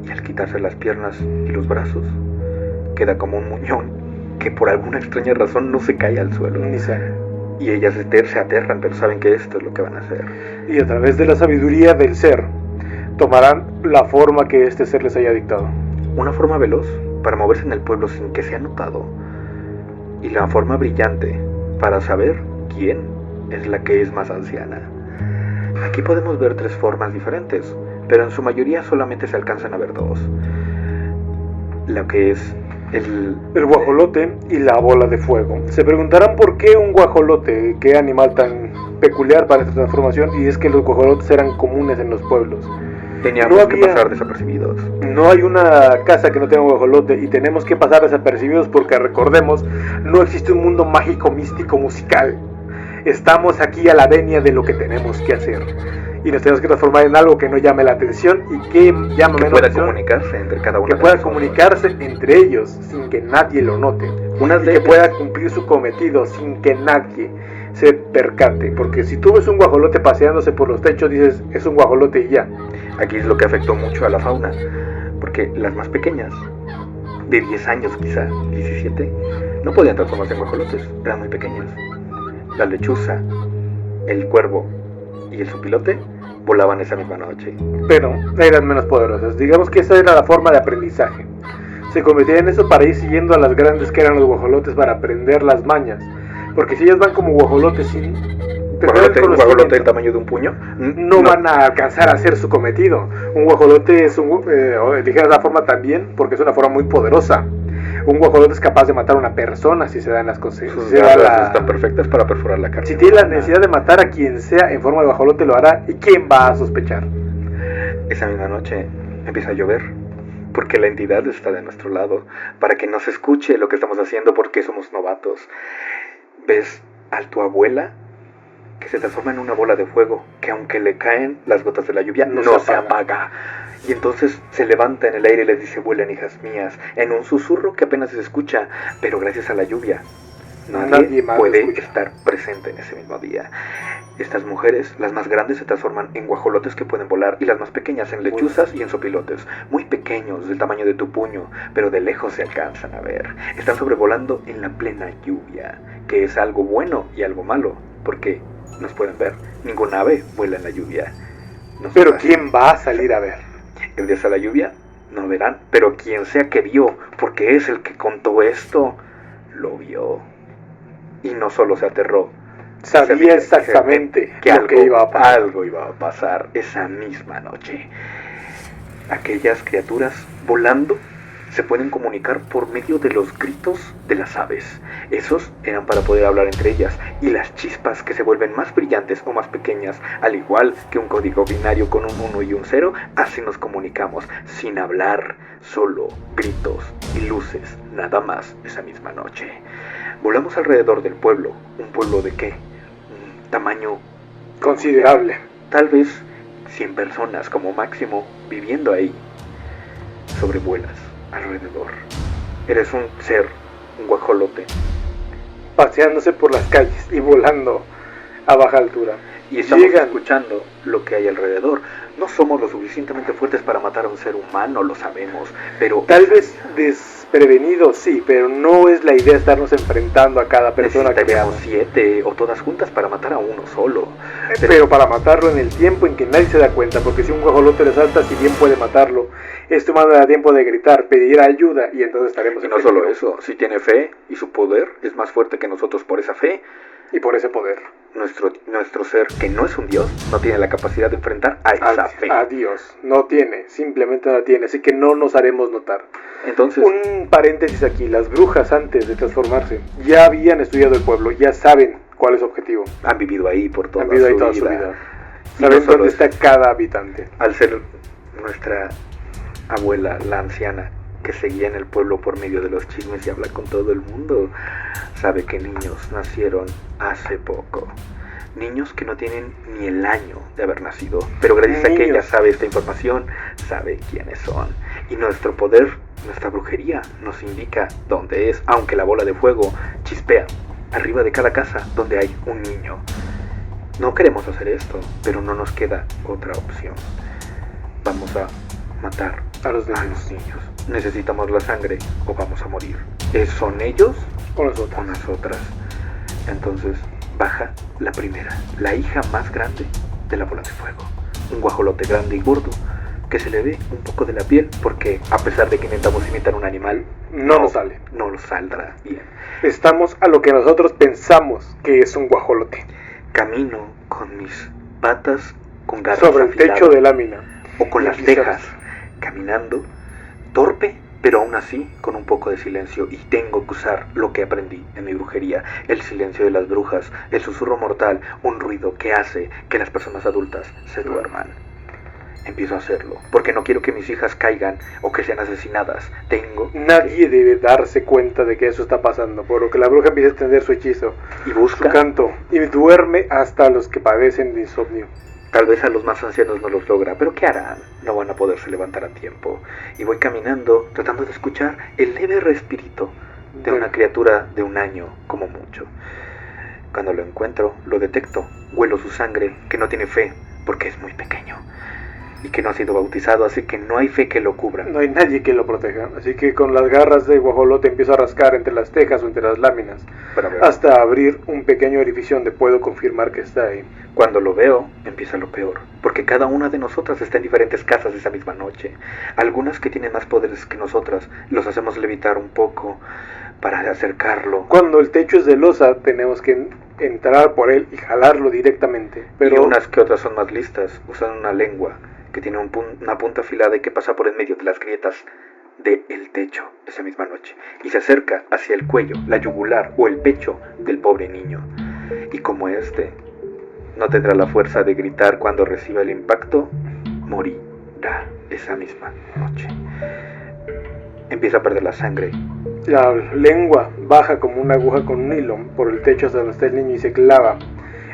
Y al quitarse las piernas y los brazos, queda como un muñón que por alguna extraña razón no se cae al suelo. Ni sale. Y ellas se aterran, pero saben que esto es lo que van a hacer. Y a través de la sabiduría del ser, tomarán la forma que este ser les haya dictado. Una forma veloz para moverse en el pueblo sin que sea notado. Y la forma brillante para saber quién es la que es más anciana. Aquí podemos ver 3 formas diferentes, pero en su mayoría solamente se alcanzan a ver 2. Lo que es el guajolote y la bola de fuego. Se preguntarán por qué un guajolote, qué animal tan peculiar para esta transformación, y es que los guajolotes eran comunes en los pueblos. Teníamos que pasar desapercibidos. No hay una casa que no tenga un guajolote y tenemos que pasar desapercibidos porque, recordemos, no existe un mundo mágico, místico, musical. Estamos aquí a la venia de lo que tenemos que hacer y nos tenemos que transformar en algo que no llame la atención y que llame menos pueda atención, comunicarse entre cada uno, que pueda comunicarse entre ellos sin que nadie lo note, que pueda cumplir su cometido sin que nadie se percate, porque si tú ves un guajolote paseándose por los techos dices es un guajolote y ya. Aquí es lo que afectó mucho a la fauna, porque las más pequeñas, de 10 años quizá, 17, no podían transformarse en guajolotes, eran muy pequeñas. La lechuza, el cuervo y el zopilote volaban esa misma noche. Pero eran menos poderosas. Digamos que esa era la forma de aprendizaje. Se convertían en eso para ir siguiendo a las grandes que eran los guajolotes para aprender las mañas. Porque si ellas van como guajolotes sin tener un guajolote del tamaño de un puño, no van a alcanzar a hacer su cometido. Un guajolote es dijera la forma también, porque es una forma muy poderosa. Un guajolote es capaz de matar a una persona si se dan las cosas. Sus garras están perfectas para perforar la carne. Si tiene la necesidad de matar a quien sea en forma de guajolote, lo hará. ¿Y quién va a sospechar? Esa misma noche empieza a llover, porque la entidad está de nuestro lado, para que no se escuche lo que estamos haciendo porque somos novatos. Ves a tu abuela que se transforma en una bola de fuego, que aunque le caen las gotas de la lluvia, no se apaga. Y entonces se levanta en el aire y les dice: vuelen, hijas mías, en un susurro que apenas se escucha, pero gracias a la lluvia nadie puede estar presente en ese mismo día. Estas mujeres, las más grandes, se transforman en guajolotes que pueden volar, y las más pequeñas en lechuzas y en zopilotes, muy pequeños, del tamaño de tu puño, pero de lejos se alcanzan a ver. Están sobrevolando en la plena lluvia, que es algo bueno y algo malo, porque nos pueden ver. Ningún ave vuela en la lluvia. Pero ¿quién va a salir a ver? Gracias a la lluvia no verán, pero quien sea que vio, porque es el que contó esto, lo vio. Y no solo se aterró, sabía exactamente que algo iba a pasar esa misma noche. Aquellas criaturas volando se pueden comunicar por medio de los gritos de las aves. Esos eran para poder hablar entre ellas, y las chispas que se vuelven más brillantes o más pequeñas, al igual que un código binario con un 1 y un 0, así nos comunicamos, sin hablar, solo gritos y luces, nada más esa misma noche. Volamos alrededor del pueblo. ¿Un pueblo de qué? Un tamaño considerable. Tal vez 100 personas como máximo viviendo ahí. Sobrevuelas alrededor. Eres un ser, un guajolote, paseándose por las calles y volando a baja altura. Y estamos escuchando lo que hay alrededor. No somos lo suficientemente fuertes para matar a un ser humano, lo sabemos, pero tal vez desprevenidos, sí, pero no es la idea estarnos enfrentando a cada persona que veamos. 7 o todas juntas para matar a uno solo. Pero para matarlo en el tiempo en que nadie se da cuenta, porque si un guajolote le salta, si bien puede matarlo, este humano da tiempo de gritar, pedir ayuda, y entonces estaremos en peligro. Y no solo eso, si tiene fe y su poder es más fuerte que nosotros por esa fe y por ese poder. Nuestro ser, que no es un dios, no tiene la capacidad de enfrentar a esa fe. A Dios, no tiene, simplemente no la tiene, así que no nos haremos notar. Entonces, un paréntesis aquí, las brujas antes de transformarse ya habían estudiado el pueblo, ya saben cuál es su objetivo. Han vivido ahí por toda su vida. Saben dónde está cada habitante. Al ser nuestra abuela, la anciana, que seguía en el pueblo por medio de los chismes y habla con todo el mundo, sabe que niños nacieron hace poco. Niños que no tienen ni el año de haber nacido, pero gracias a que ella sabe esta información, sabe quiénes son. Y nuestro poder, nuestra brujería, nos indica dónde es, aunque la bola de fuego chispea arriba de cada casa donde hay un niño. No queremos hacer esto, pero no nos queda otra opción. Vamos a matar a los niños. Necesitamos la sangre o vamos a morir. ¿Son ellos o nosotras? Entonces baja la primera, la hija más grande de la bola de fuego. Un guajolote grande y gordo que se le ve un poco de la piel, porque a pesar de que intentamos imitar un animal, no nos sale. No nos saldrá bien. Estamos a lo que nosotros pensamos que es un guajolote. Camino con mis patas con garras sobre el techo de lámina o con las tejas, caminando torpe, pero aún así con un poco de silencio, y tengo que usar lo que aprendí en mi brujería, el silencio de las brujas, el susurro mortal, un ruido que hace que las personas adultas se duerman. empiezo a hacerlo, porque no quiero que mis hijas caigan o que sean asesinadas. Nadie debe darse cuenta de que eso está pasando, por lo que la bruja empieza a extender su hechizo, y busca, su canto, y duerme hasta a los que padecen de insomnio. Tal vez a los más ancianos no los logra, pero ¿qué harán? No van a poderse levantar a tiempo. Y voy caminando, tratando de escuchar el leve respirito de una criatura de 1 año, como mucho. Cuando lo encuentro, lo detecto, huelo su sangre, que no tiene fe, porque es muy pequeño, y que no ha sido bautizado, así que no hay fe que lo cubra. No hay nadie que lo proteja, así que con las garras de guajolote empiezo a rascar entre las tejas o entre las láminas, hasta abrir un pequeño orificio donde puedo confirmar que está ahí. Cuando lo veo, empieza lo peor, porque cada una de nosotras está en diferentes casas esa misma noche. Algunas que tienen más poderes que nosotras, los hacemos levitar un poco para acercarlo. Cuando el techo es de losa, tenemos que entrar por él y jalarlo directamente. Pero y unas que otras son más listas, usan una lengua que tiene una punta afilada y que pasa por en medio de las grietas del techo esa misma noche, y se acerca hacia el cuello, la yugular o el pecho del pobre niño. Y como este no tendrá la fuerza de gritar cuando reciba el impacto, morirá esa misma noche. Empieza a perder la sangre. La lengua baja como una aguja con un hilo por el techo hasta donde está el niño y se clava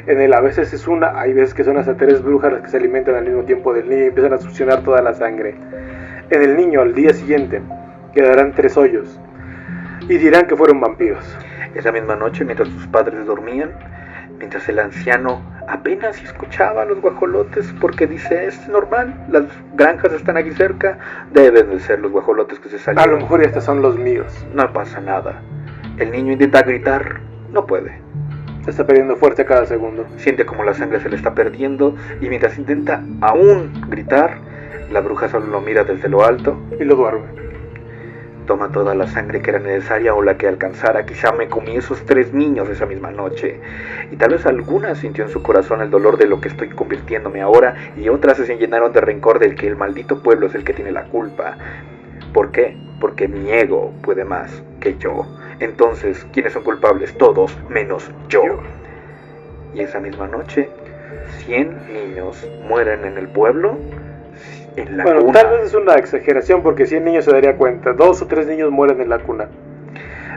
en él. A veces es una, hay veces que son hasta 3 brujas las que se alimentan al mismo tiempo del niño y empiezan a succionar toda la sangre. En el niño, al día siguiente, quedarán 3 hoyos y dirán que fueron vampiros. Esa misma noche, mientras sus padres dormían, mientras el anciano apenas escuchaba a los guajolotes, porque dice, es normal, las granjas están aquí cerca, deben de ser los guajolotes que se salieron. A lo mejor estos son los míos. No pasa nada. El niño intenta gritar, no puede. Está perdiendo fuerza cada segundo. Siente como la sangre se le está perdiendo, y mientras intenta aún gritar, la bruja solo lo mira desde lo alto y lo duerme. Toma toda la sangre que era necesaria o la que alcanzara. Quizá me comí esos 3 niños esa misma noche. Y tal vez alguna sintió en su corazón el dolor de lo que estoy convirtiéndome ahora, y otras se llenaron de rencor del que el maldito pueblo es el que tiene la culpa. ¿Por qué? Porque mi ego puede más que yo. Entonces, ¿quiénes son culpables? Todos, menos yo. Y esa misma noche, 100 niños mueren en el pueblo. Bueno, cuna. Tal vez es una exageración porque 100 niños se daría cuenta. 2 o 3 niños mueren en la cuna,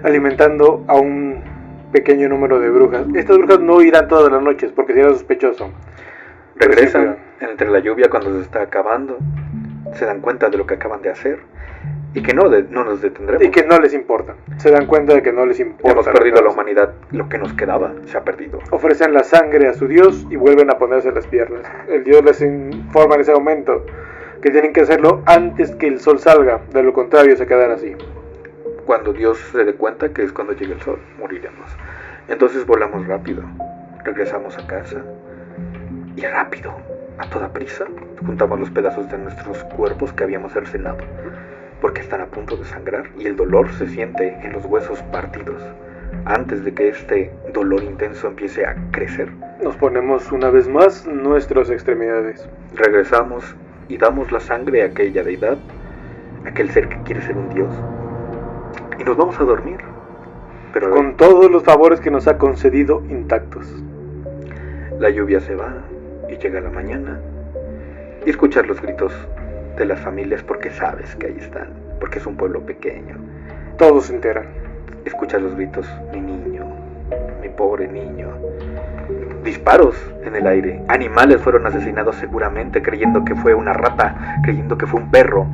alimentando a un pequeño número de brujas. Estas brujas no irán todas las noches porque sería sospechoso. Regresan entre la lluvia cuando se está acabando, se dan cuenta de lo que acaban de hacer y que no nos detendremos. Y que no les importa. Se dan cuenta de que no les importa. Hemos perdido la humanidad, lo que nos quedaba se ha perdido. Ofrecen la sangre a su dios y vuelven a ponerse las piernas. El dios les informa en ese momento que tienen que hacerlo antes que el sol salga, de lo contrario se quedarán así. Cuando Dios se dé cuenta que es cuando llegue el sol, moriremos. Entonces volamos rápido, regresamos a casa y rápido, a toda prisa, juntamos los pedazos de nuestros cuerpos que habíamos cercenado, porque están a punto de sangrar y el dolor se siente en los huesos partidos. Antes de que este dolor intenso empiece a crecer, nos ponemos una vez más nuestras extremidades. Regresamos y damos la sangre a aquella deidad, aquel ser que quiere ser un dios, y nos vamos a dormir, pero con todos los favores que nos ha concedido intactos. La lluvia se va y llega la mañana, y escuchar los gritos de las familias porque sabes que ahí están, porque es un pueblo pequeño. Todos se enteran. Escuchar los gritos, mi niño, mi pobre niño. Disparos en el aire. Animales fueron asesinados seguramente, creyendo que fue una rata, creyendo que fue un perro.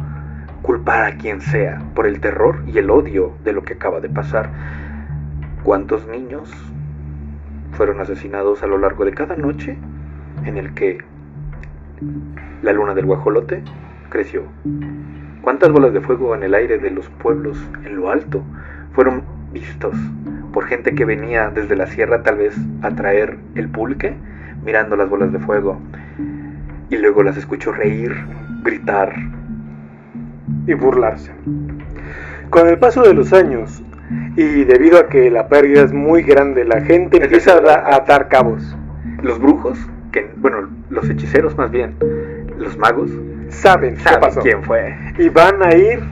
Culpar a quien sea por el terror y el odio de lo que acaba de pasar. ¿Cuántos niños fueron asesinados a lo largo de cada noche en el que la luna del guajolote creció? ¿Cuántas bolas de fuego en el aire de los pueblos en lo alto fueron vistos por gente que venía desde la sierra tal vez a traer el pulque, mirando las bolas de fuego, y luego las escuchó reír, gritar y burlarse? Con el paso de los años y debido a que la pérdida es muy grande, la gente empieza a atar cabos. Los brujos, los hechiceros más bien, los magos, saben qué pasó, quién fue, y van a ir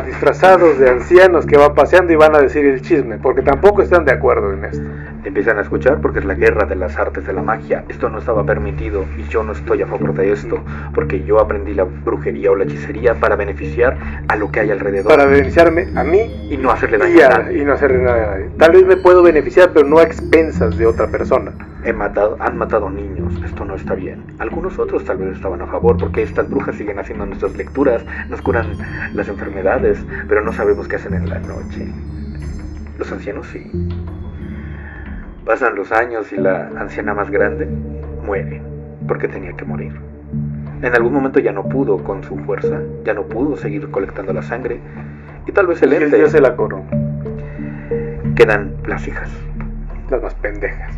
disfrazados de ancianos que van paseando y van a decir el chisme, porque tampoco están de acuerdo en esto. Empiezan a escuchar porque es la guerra de las artes de la magia. Esto no estaba permitido y yo no estoy a favor de esto, porque yo aprendí la brujería o la hechicería para beneficiar a lo que hay alrededor. Para beneficiarme a mí y no hacerle daño a nadie. Y no hacerle daño a nadie. Tal vez me puedo beneficiar, pero no a expensas de otra persona. Han matado niños, esto no está bien. Algunos otros tal vez estaban a favor, porque estas brujas siguen haciendo nuestras lecturas, nos curan las enfermedades, pero no sabemos qué hacen en la noche. Los ancianos sí. Pasan los años y la anciana más grande muere, porque tenía que morir. En algún momento ya no pudo con su fuerza, ya no pudo seguir colectando la sangre, y tal vez el ente... Ya se la coronó. Quedan las hijas. Las más pendejas.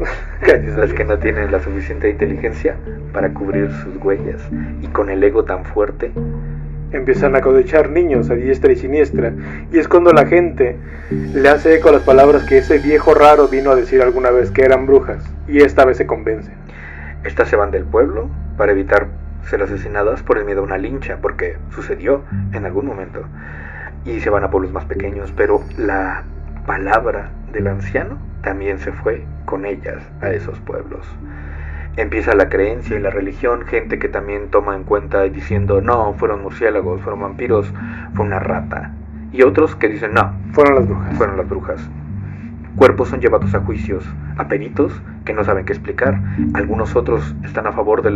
Las que no tienen la suficiente inteligencia para cubrir sus huellas, y con el ego tan fuerte empiezan a cosechar niños a diestra y siniestra, y es cuando la gente le hace eco a las palabras que ese viejo raro vino a decir alguna vez, que eran brujas, y esta vez se convencen. Estas se van del pueblo para evitar ser asesinadas por el miedo a una lincha, porque sucedió en algún momento, y se van a pueblos más pequeños, pero la palabra del anciano también se fue con ellas a esos pueblos. Empieza la creencia y la religión, gente que también toma en cuenta diciendo, no, fueron murciélagos, fueron vampiros, fue una rata. Y otros que dicen, no, fueron las brujas. Fueron las brujas. Cuerpos son llevados a juicios, a peritos que no saben qué explicar. Algunos otros están a favor de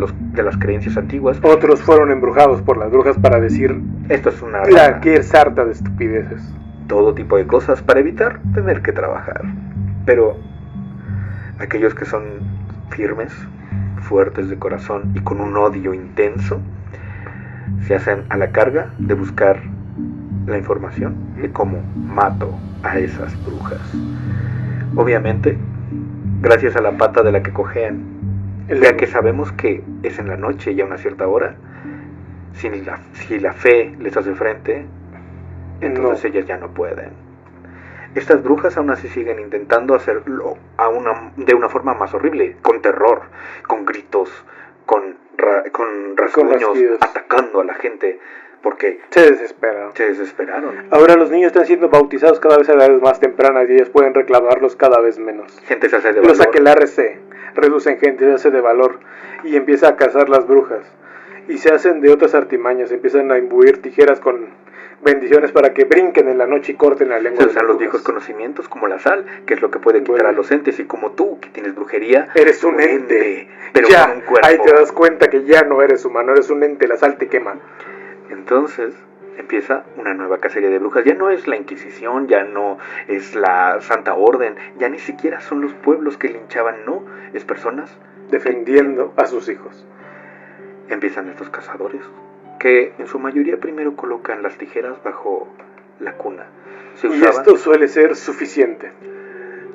las creencias antiguas. Otros fueron embrujados por las brujas para decir, esto es una rata. Que es sarta de estupideces. Todo tipo de cosas para evitar tener que trabajar. Pero aquellos que son firmes, fuertes de corazón y con un odio intenso, se hacen a la carga de buscar la información de cómo mato a esas brujas. Obviamente, gracias a la pata de la que cojean, ya que sabemos que es en la noche y a una cierta hora, si la fe les hace frente, entonces ellas ya no pueden. Estas brujas aún así siguen intentando hacerlo de una forma más horrible, con terror, con gritos, con rasguños, atacando a la gente, porque se desesperaron. Ahora los niños están siendo bautizados cada vez a edades más tempranas y ellos pueden reclamarlos cada vez menos. Gente se hace de valor. Los aquelarres reducen gente, se hace de valor y empieza a cazar las brujas. Y se hacen de otras artimañas, empiezan a imbuir tijeras con bendiciones para que brinquen en la noche y corten la lengua. Se usan los viejos conocimientos como la sal, que es lo que puede quitar a los entes, y como tú, que tienes brujería, eres un ente, pero ya, con un cuerpo. Ahí te das cuenta que ya no eres humano, eres un ente, la sal te quema. Entonces empieza una nueva cacería de brujas. Ya no es la Inquisición, ya no es la Santa Orden, ya ni siquiera son los pueblos que linchaban, no, es personas defendiendo a sus hijos. Empiezan estos cazadores, que en su mayoría primero colocan las tijeras bajo la cuna. Y esto suele ser suficiente.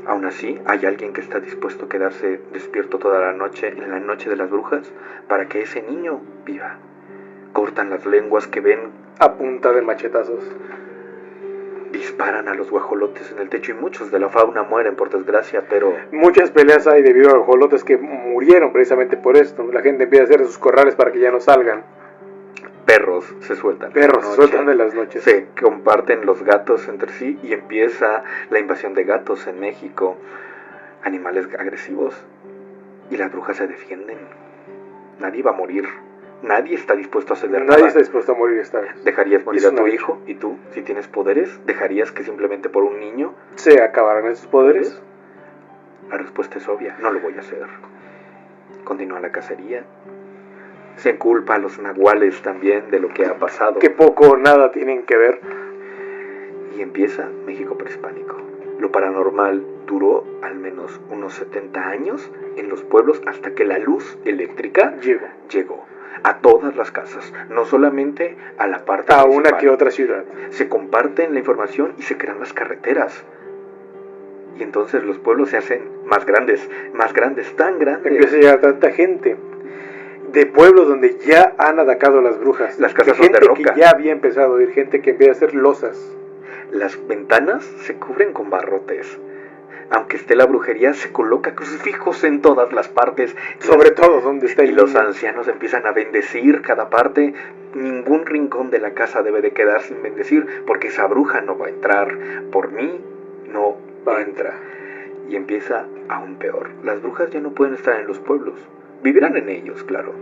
Aún así, hay alguien que está dispuesto a quedarse despierto toda la noche, en la noche de las brujas, para que ese niño viva. Cortan las lenguas que ven a punta de machetazos. Disparan a los guajolotes en el techo y muchos de la fauna mueren por desgracia, pero... Muchas peleas hay debido a guajolotes que murieron precisamente por esto. La gente empieza a hacer sus corrales para que ya no salgan. Perros se sueltan. Perros se sueltan de las noches. Se comparten los gatos entre sí y empieza la invasión de gatos en México. Animales agresivos. Y las brujas se defienden. Nadie va a morir. Nadie está dispuesto a ceder nada. Nadie está dispuesto a morir esta vez. ¿Dejarías morir a tu hijo? ¿Y tú, si tienes poderes, dejarías que simplemente por un niño se acabaran esos poderes? La respuesta es obvia, no lo voy a hacer. Continúa la cacería. Se culpa a los nahuales también de lo que ha pasado. Que poco o nada tienen que ver. Y empieza México prehispánico. Lo paranormal duró al menos unos 70 años en los pueblos hasta que la luz eléctrica llegó a todas las casas, no solamente a la parte a una que otra ciudad. Se comparten la información y se crean las carreteras. Y entonces los pueblos se hacen más grandes, tan grandes. Empieza a llegar tanta gente de pueblos donde ya han atacado a las brujas. Las casas son de roca. Gente que ya había empezado a ir, gente que empieza a hacer losas. Las ventanas se cubren con barrotes. Aunque esté la brujería, se coloca crucifijos en todas las partes. Sobre todo donde está el niño. Los ancianos empiezan a bendecir cada parte. Ningún rincón de la casa debe de quedar sin bendecir, porque esa bruja no va a entrar. Por mí, no va a entrar. Y empieza aún peor. Las brujas ya no pueden estar en los pueblos. Vivirán en ellos, claro.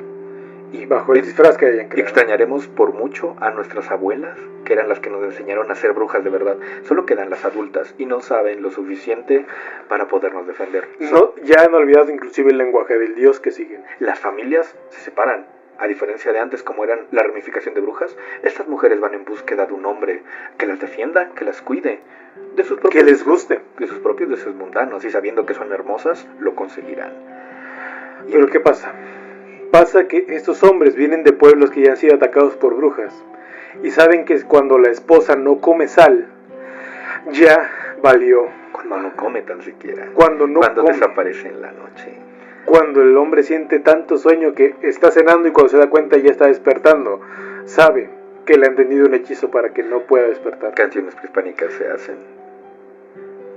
Y bajo el disfraz que hayan creado. Extrañaremos por mucho a nuestras abuelas, que eran las que nos enseñaron a ser brujas de verdad. Solo quedan las adultas y no saben lo suficiente para podernos defender. No, ya han olvidado inclusive el lenguaje del dios que siguen. Las familias se separan. A diferencia de antes, como eran la ramificación de brujas, estas mujeres van en búsqueda de un hombre que las defienda, que las cuide, de sus propios, que les guste, de sus propios deseos mundanos, y sabiendo que son hermosas, lo conseguirán. Pero ¿qué pasa? Pasa que estos hombres vienen de pueblos que ya han sido atacados por brujas y saben que cuando la esposa no come sal, ya valió. Cuando no come tan siquiera. Cuando come. Desaparece en la noche. Cuando el hombre siente tanto sueño que está cenando y cuando se da cuenta ya está despertando, sabe que le han tendido un hechizo para que no pueda despertar. Canciones prehispánicas se hacen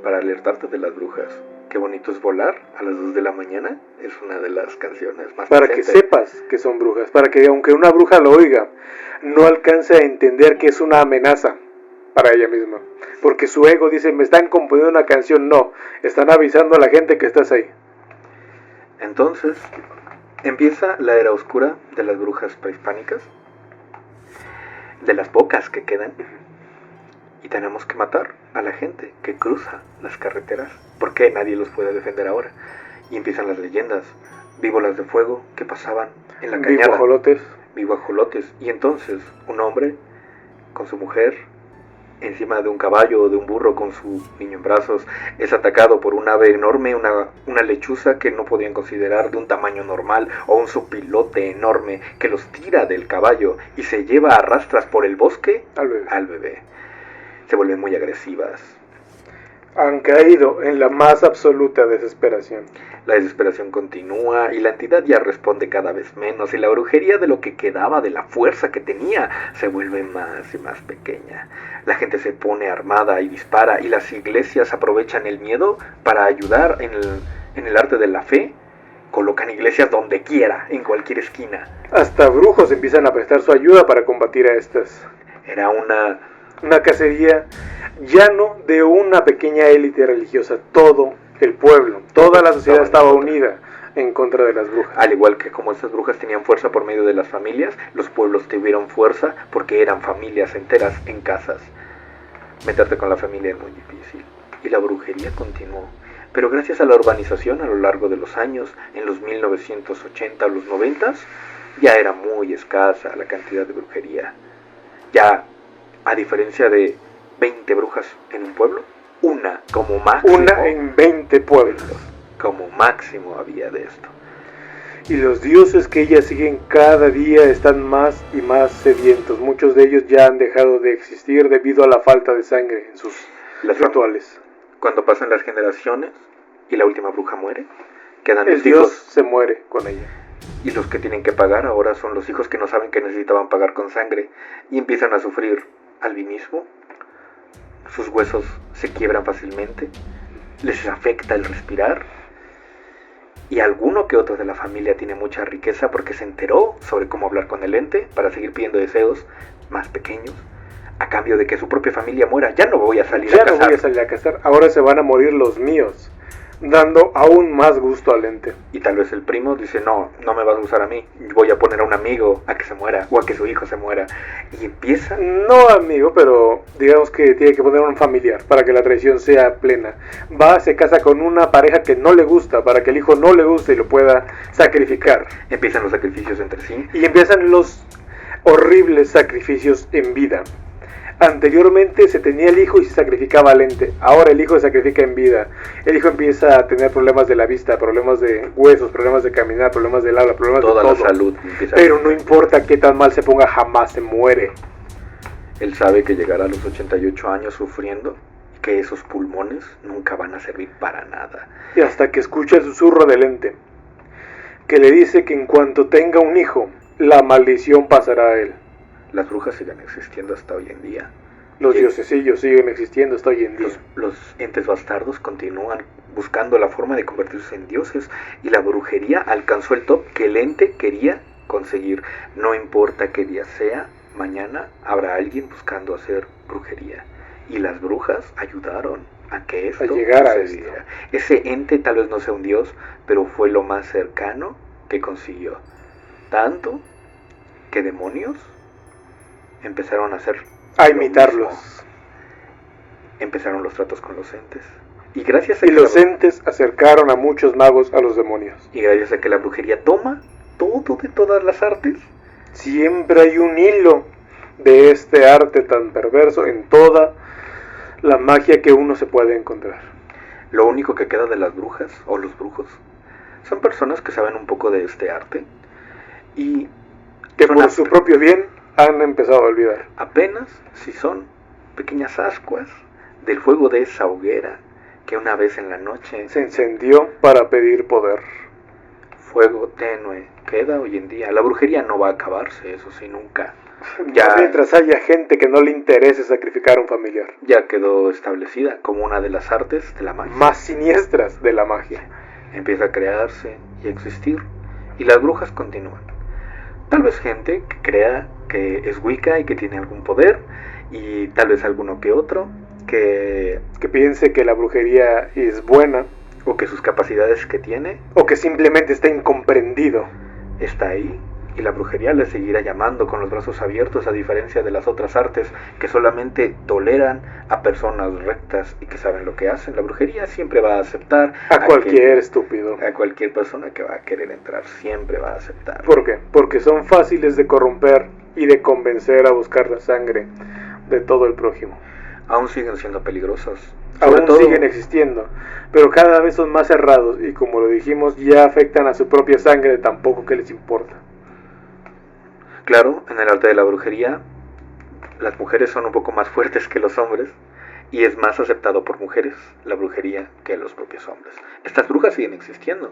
para alertarte de las brujas. Qué bonito es volar a las 2 de la mañana. Es una de las canciones más para presentes. Que sepas que son brujas. Para que aunque una bruja lo oiga, no alcance a entender que es una amenaza para ella misma. Porque su ego dice, me están componiendo una canción. No, están avisando a la gente que estás ahí. Entonces, empieza la era oscura de las brujas prehispánicas. De las pocas que quedan. Y tenemos que matar a la gente que cruza las carreteras. Porque nadie los puede defender ahora. Y empiezan las leyendas. Vi bolas de fuego que pasaban en la cañada. Vi guajolotes. Y entonces un hombre con su mujer encima de un caballo o de un burro con su niño en brazos es atacado por un ave enorme, una lechuza que no podían considerar de un tamaño normal, o un sopilote enorme que los tira del caballo y se lleva a rastras por el bosque al bebé. Se vuelven muy agresivas. Han caído en la más absoluta desesperación. La desesperación continúa y la entidad ya responde cada vez menos, y la brujería, de lo que quedaba de la fuerza que tenía, se vuelve más y más pequeña. La gente se pone armada y dispara, y las iglesias aprovechan el miedo para ayudar en el arte de la fe. Colocan iglesias donde quiera, en cualquier esquina. Hasta brujos empiezan a prestar su ayuda para combatir a estas. Era una cacería ya no de una pequeña élite religiosa. Todo el pueblo, toda la sociedad estaba unida en contra de las brujas. Al igual que como estas brujas tenían fuerza por medio de las familias, los pueblos tuvieron fuerza porque eran familias enteras en casas. Meterte con la familia es muy difícil. Y la brujería continuó. Pero gracias a la urbanización a lo largo de los años, en los 1980 o los 90, ya era muy escasa la cantidad de brujería. Ya, a diferencia de 20 brujas en un pueblo, una como máximo. Una en 20 pueblos. Como máximo había de esto. Y los dioses que ellas siguen cada día están más y más sedientos. Muchos de ellos ya han dejado de existir debido a la falta de sangre en sus rituales. Cuando pasan las generaciones y la última bruja muere, quedan los hijos. El dios se muere con ella. Y los que tienen que pagar ahora son los hijos que no saben que necesitaban pagar con sangre y empiezan a sufrir albinismo. Sus huesos se quiebran fácilmente, les afecta el respirar, y alguno que otro de la familia tiene mucha riqueza porque se enteró sobre cómo hablar con el ente para seguir pidiendo deseos más pequeños, a cambio de que su propia familia muera. Ya no voy a salir a cazar, ahora se van a morir los míos, dando aún más gusto al ente. Y tal vez el primo dice, no me vas a usar a mí, voy a poner a un amigo a que se muera, o a que su hijo se muera. Y empieza... No amigo, pero digamos que tiene que poner un familiar para que la traición sea plena. Va, se casa con una pareja que no le gusta, para que el hijo no le guste y lo pueda sacrificar. Empiezan los sacrificios entre sí. Y empiezan los horribles sacrificios en vida. Anteriormente se tenía el hijo y se sacrificaba al ente. Ahora el hijo se sacrifica en vida. El hijo empieza a tener problemas de la vista, problemas de huesos, problemas de caminar, problemas del habla, problemas toda de todo. Toda la salud empieza. Pero no importa qué tan mal se ponga, jamás se muere. Él sabe que llegará a los 88 años sufriendo, que esos pulmones nunca van a servir para nada. Y hasta que escucha el susurro del ente, que le dice que en cuanto tenga un hijo, la maldición pasará a él. Las brujas siguen existiendo hasta hoy en día. Los diosesillos siguen existiendo hasta hoy en día. Los entes bastardos continúan buscando la forma de convertirse en dioses, y la brujería alcanzó el top que el ente quería conseguir. No importa qué día sea, mañana habrá alguien buscando hacer brujería. Y las brujas ayudaron. a que esto llegar a sucediera. Ese ente tal vez no sea un dios, pero fue lo más cercano que consiguió. Tanto que demonios empezaron a hacer imitarlos. Empezaron los tratos con los entes. Y gracias a que los entes acercaron a muchos magos a los demonios. Y gracias a que la brujería toma todo de todas las artes, siempre hay un hilo de este arte tan perverso en toda la magia que uno se puede encontrar. Lo único que queda de las brujas o los brujos son personas que saben un poco de este arte y que por su propio bien han empezado a olvidar. Apenas si son pequeñas ascuas del fuego de esa hoguera que una vez en la noche se encendió para pedir poder. Fuego tenue queda hoy en día. La brujería no va a acabarse, eso sí, nunca. Ya mientras haya gente que no le interese sacrificar a un familiar. Ya quedó establecida como una de las artes de la magia más siniestras de la magia. Empieza a crearse y a existir, y las brujas continúan. Tal vez gente que crea que es Wicca y que tiene algún poder, y tal vez alguno que otro que piense que la brujería es buena, o que sus capacidades que tiene, o que simplemente está incomprendido. Está ahí, y la brujería le seguirá llamando con los brazos abiertos, a diferencia de las otras artes que solamente toleran a personas rectas y que saben lo que hacen. La brujería siempre va a aceptar a cualquier estúpido. A cualquier persona que va a querer entrar, siempre va a aceptar. ¿Por qué? Porque son fáciles de corromper y de convencer a buscar la sangre de todo el prójimo. Aún siguen siendo peligrosos. Aún siguen existiendo, pero cada vez son más cerrados y, como lo dijimos, ya afectan a su propia sangre, tampoco que les importa. Claro, en el arte de la brujería, las mujeres son un poco más fuertes que los hombres, y es más aceptado por mujeres la brujería que los propios hombres. Estas brujas siguen existiendo,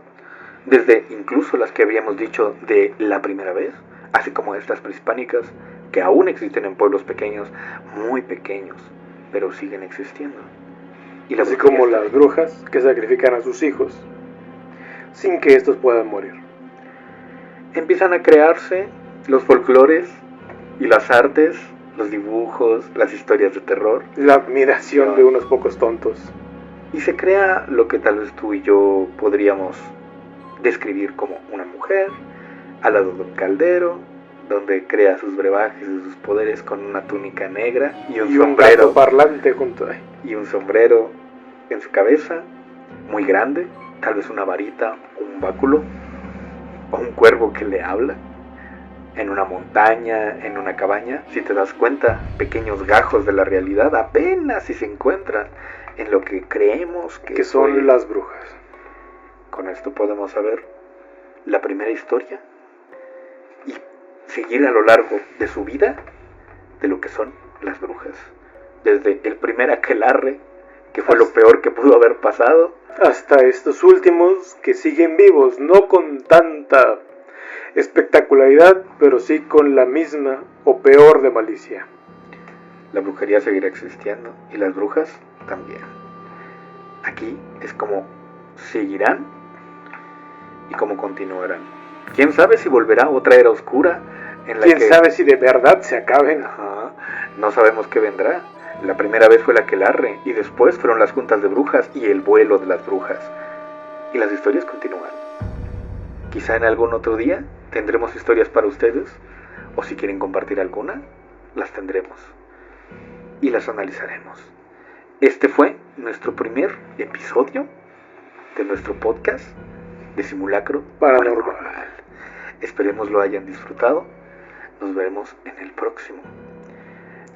desde incluso las que habíamos dicho de la primera vez, así como estas prehispánicas, que aún existen en pueblos pequeños, muy pequeños, pero siguen existiendo. Y así como las brujas que sacrifican a sus hijos, sin que estos puedan morir. Empiezan a crearse los folclores y las artes, los dibujos, las historias de terror, la admiración de unos pocos tontos. Y se crea lo que tal vez tú y yo podríamos describir como una mujer al lado de un caldero, donde crea sus brebajes y sus poderes con una túnica negra y un sombrero gato parlante junto a él. Y un sombrero en su cabeza, muy grande, tal vez una varita, un báculo, o un cuervo que le habla. En una montaña, en una cabaña, si te das cuenta, pequeños gajos de la realidad apenas si se encuentran en lo que creemos que son las brujas. Con esto podemos saber la primera historia y seguir a lo largo de su vida de lo que son las brujas. Desde el primer aquelarre, que fue lo peor que pudo haber pasado, hasta estos últimos que siguen vivos, no con tanta espectacularidad, pero sí con la misma o peor de malicia. La brujería seguirá existiendo y las brujas también. Aquí es como seguirán y como continuarán. ¿Quién sabe si volverá otra era oscura? ¿Quién sabe si de verdad se acaben? Ajá. No sabemos qué vendrá. La primera vez fue el aquelarre y después fueron las juntas de brujas y el vuelo de las brujas. Y las historias continúan. Quizá en algún otro día tendremos historias para ustedes, o si quieren compartir alguna, las tendremos y las analizaremos. Este fue nuestro primer episodio de nuestro podcast de Simulacro Paranormal. Esperemos lo hayan disfrutado. Nos veremos en el próximo.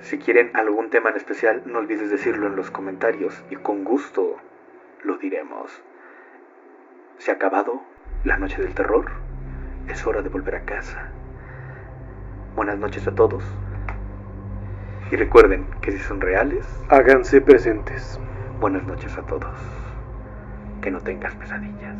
Si quieren algún tema en especial, no olvides decirlo en los comentarios y con gusto lo diremos. Se ha acabado la noche del terror. Es hora de volver a casa. Buenas noches a todos. Y recuerden que si son reales, háganse presentes. Buenas noches a todos. Que no tengas pesadillas.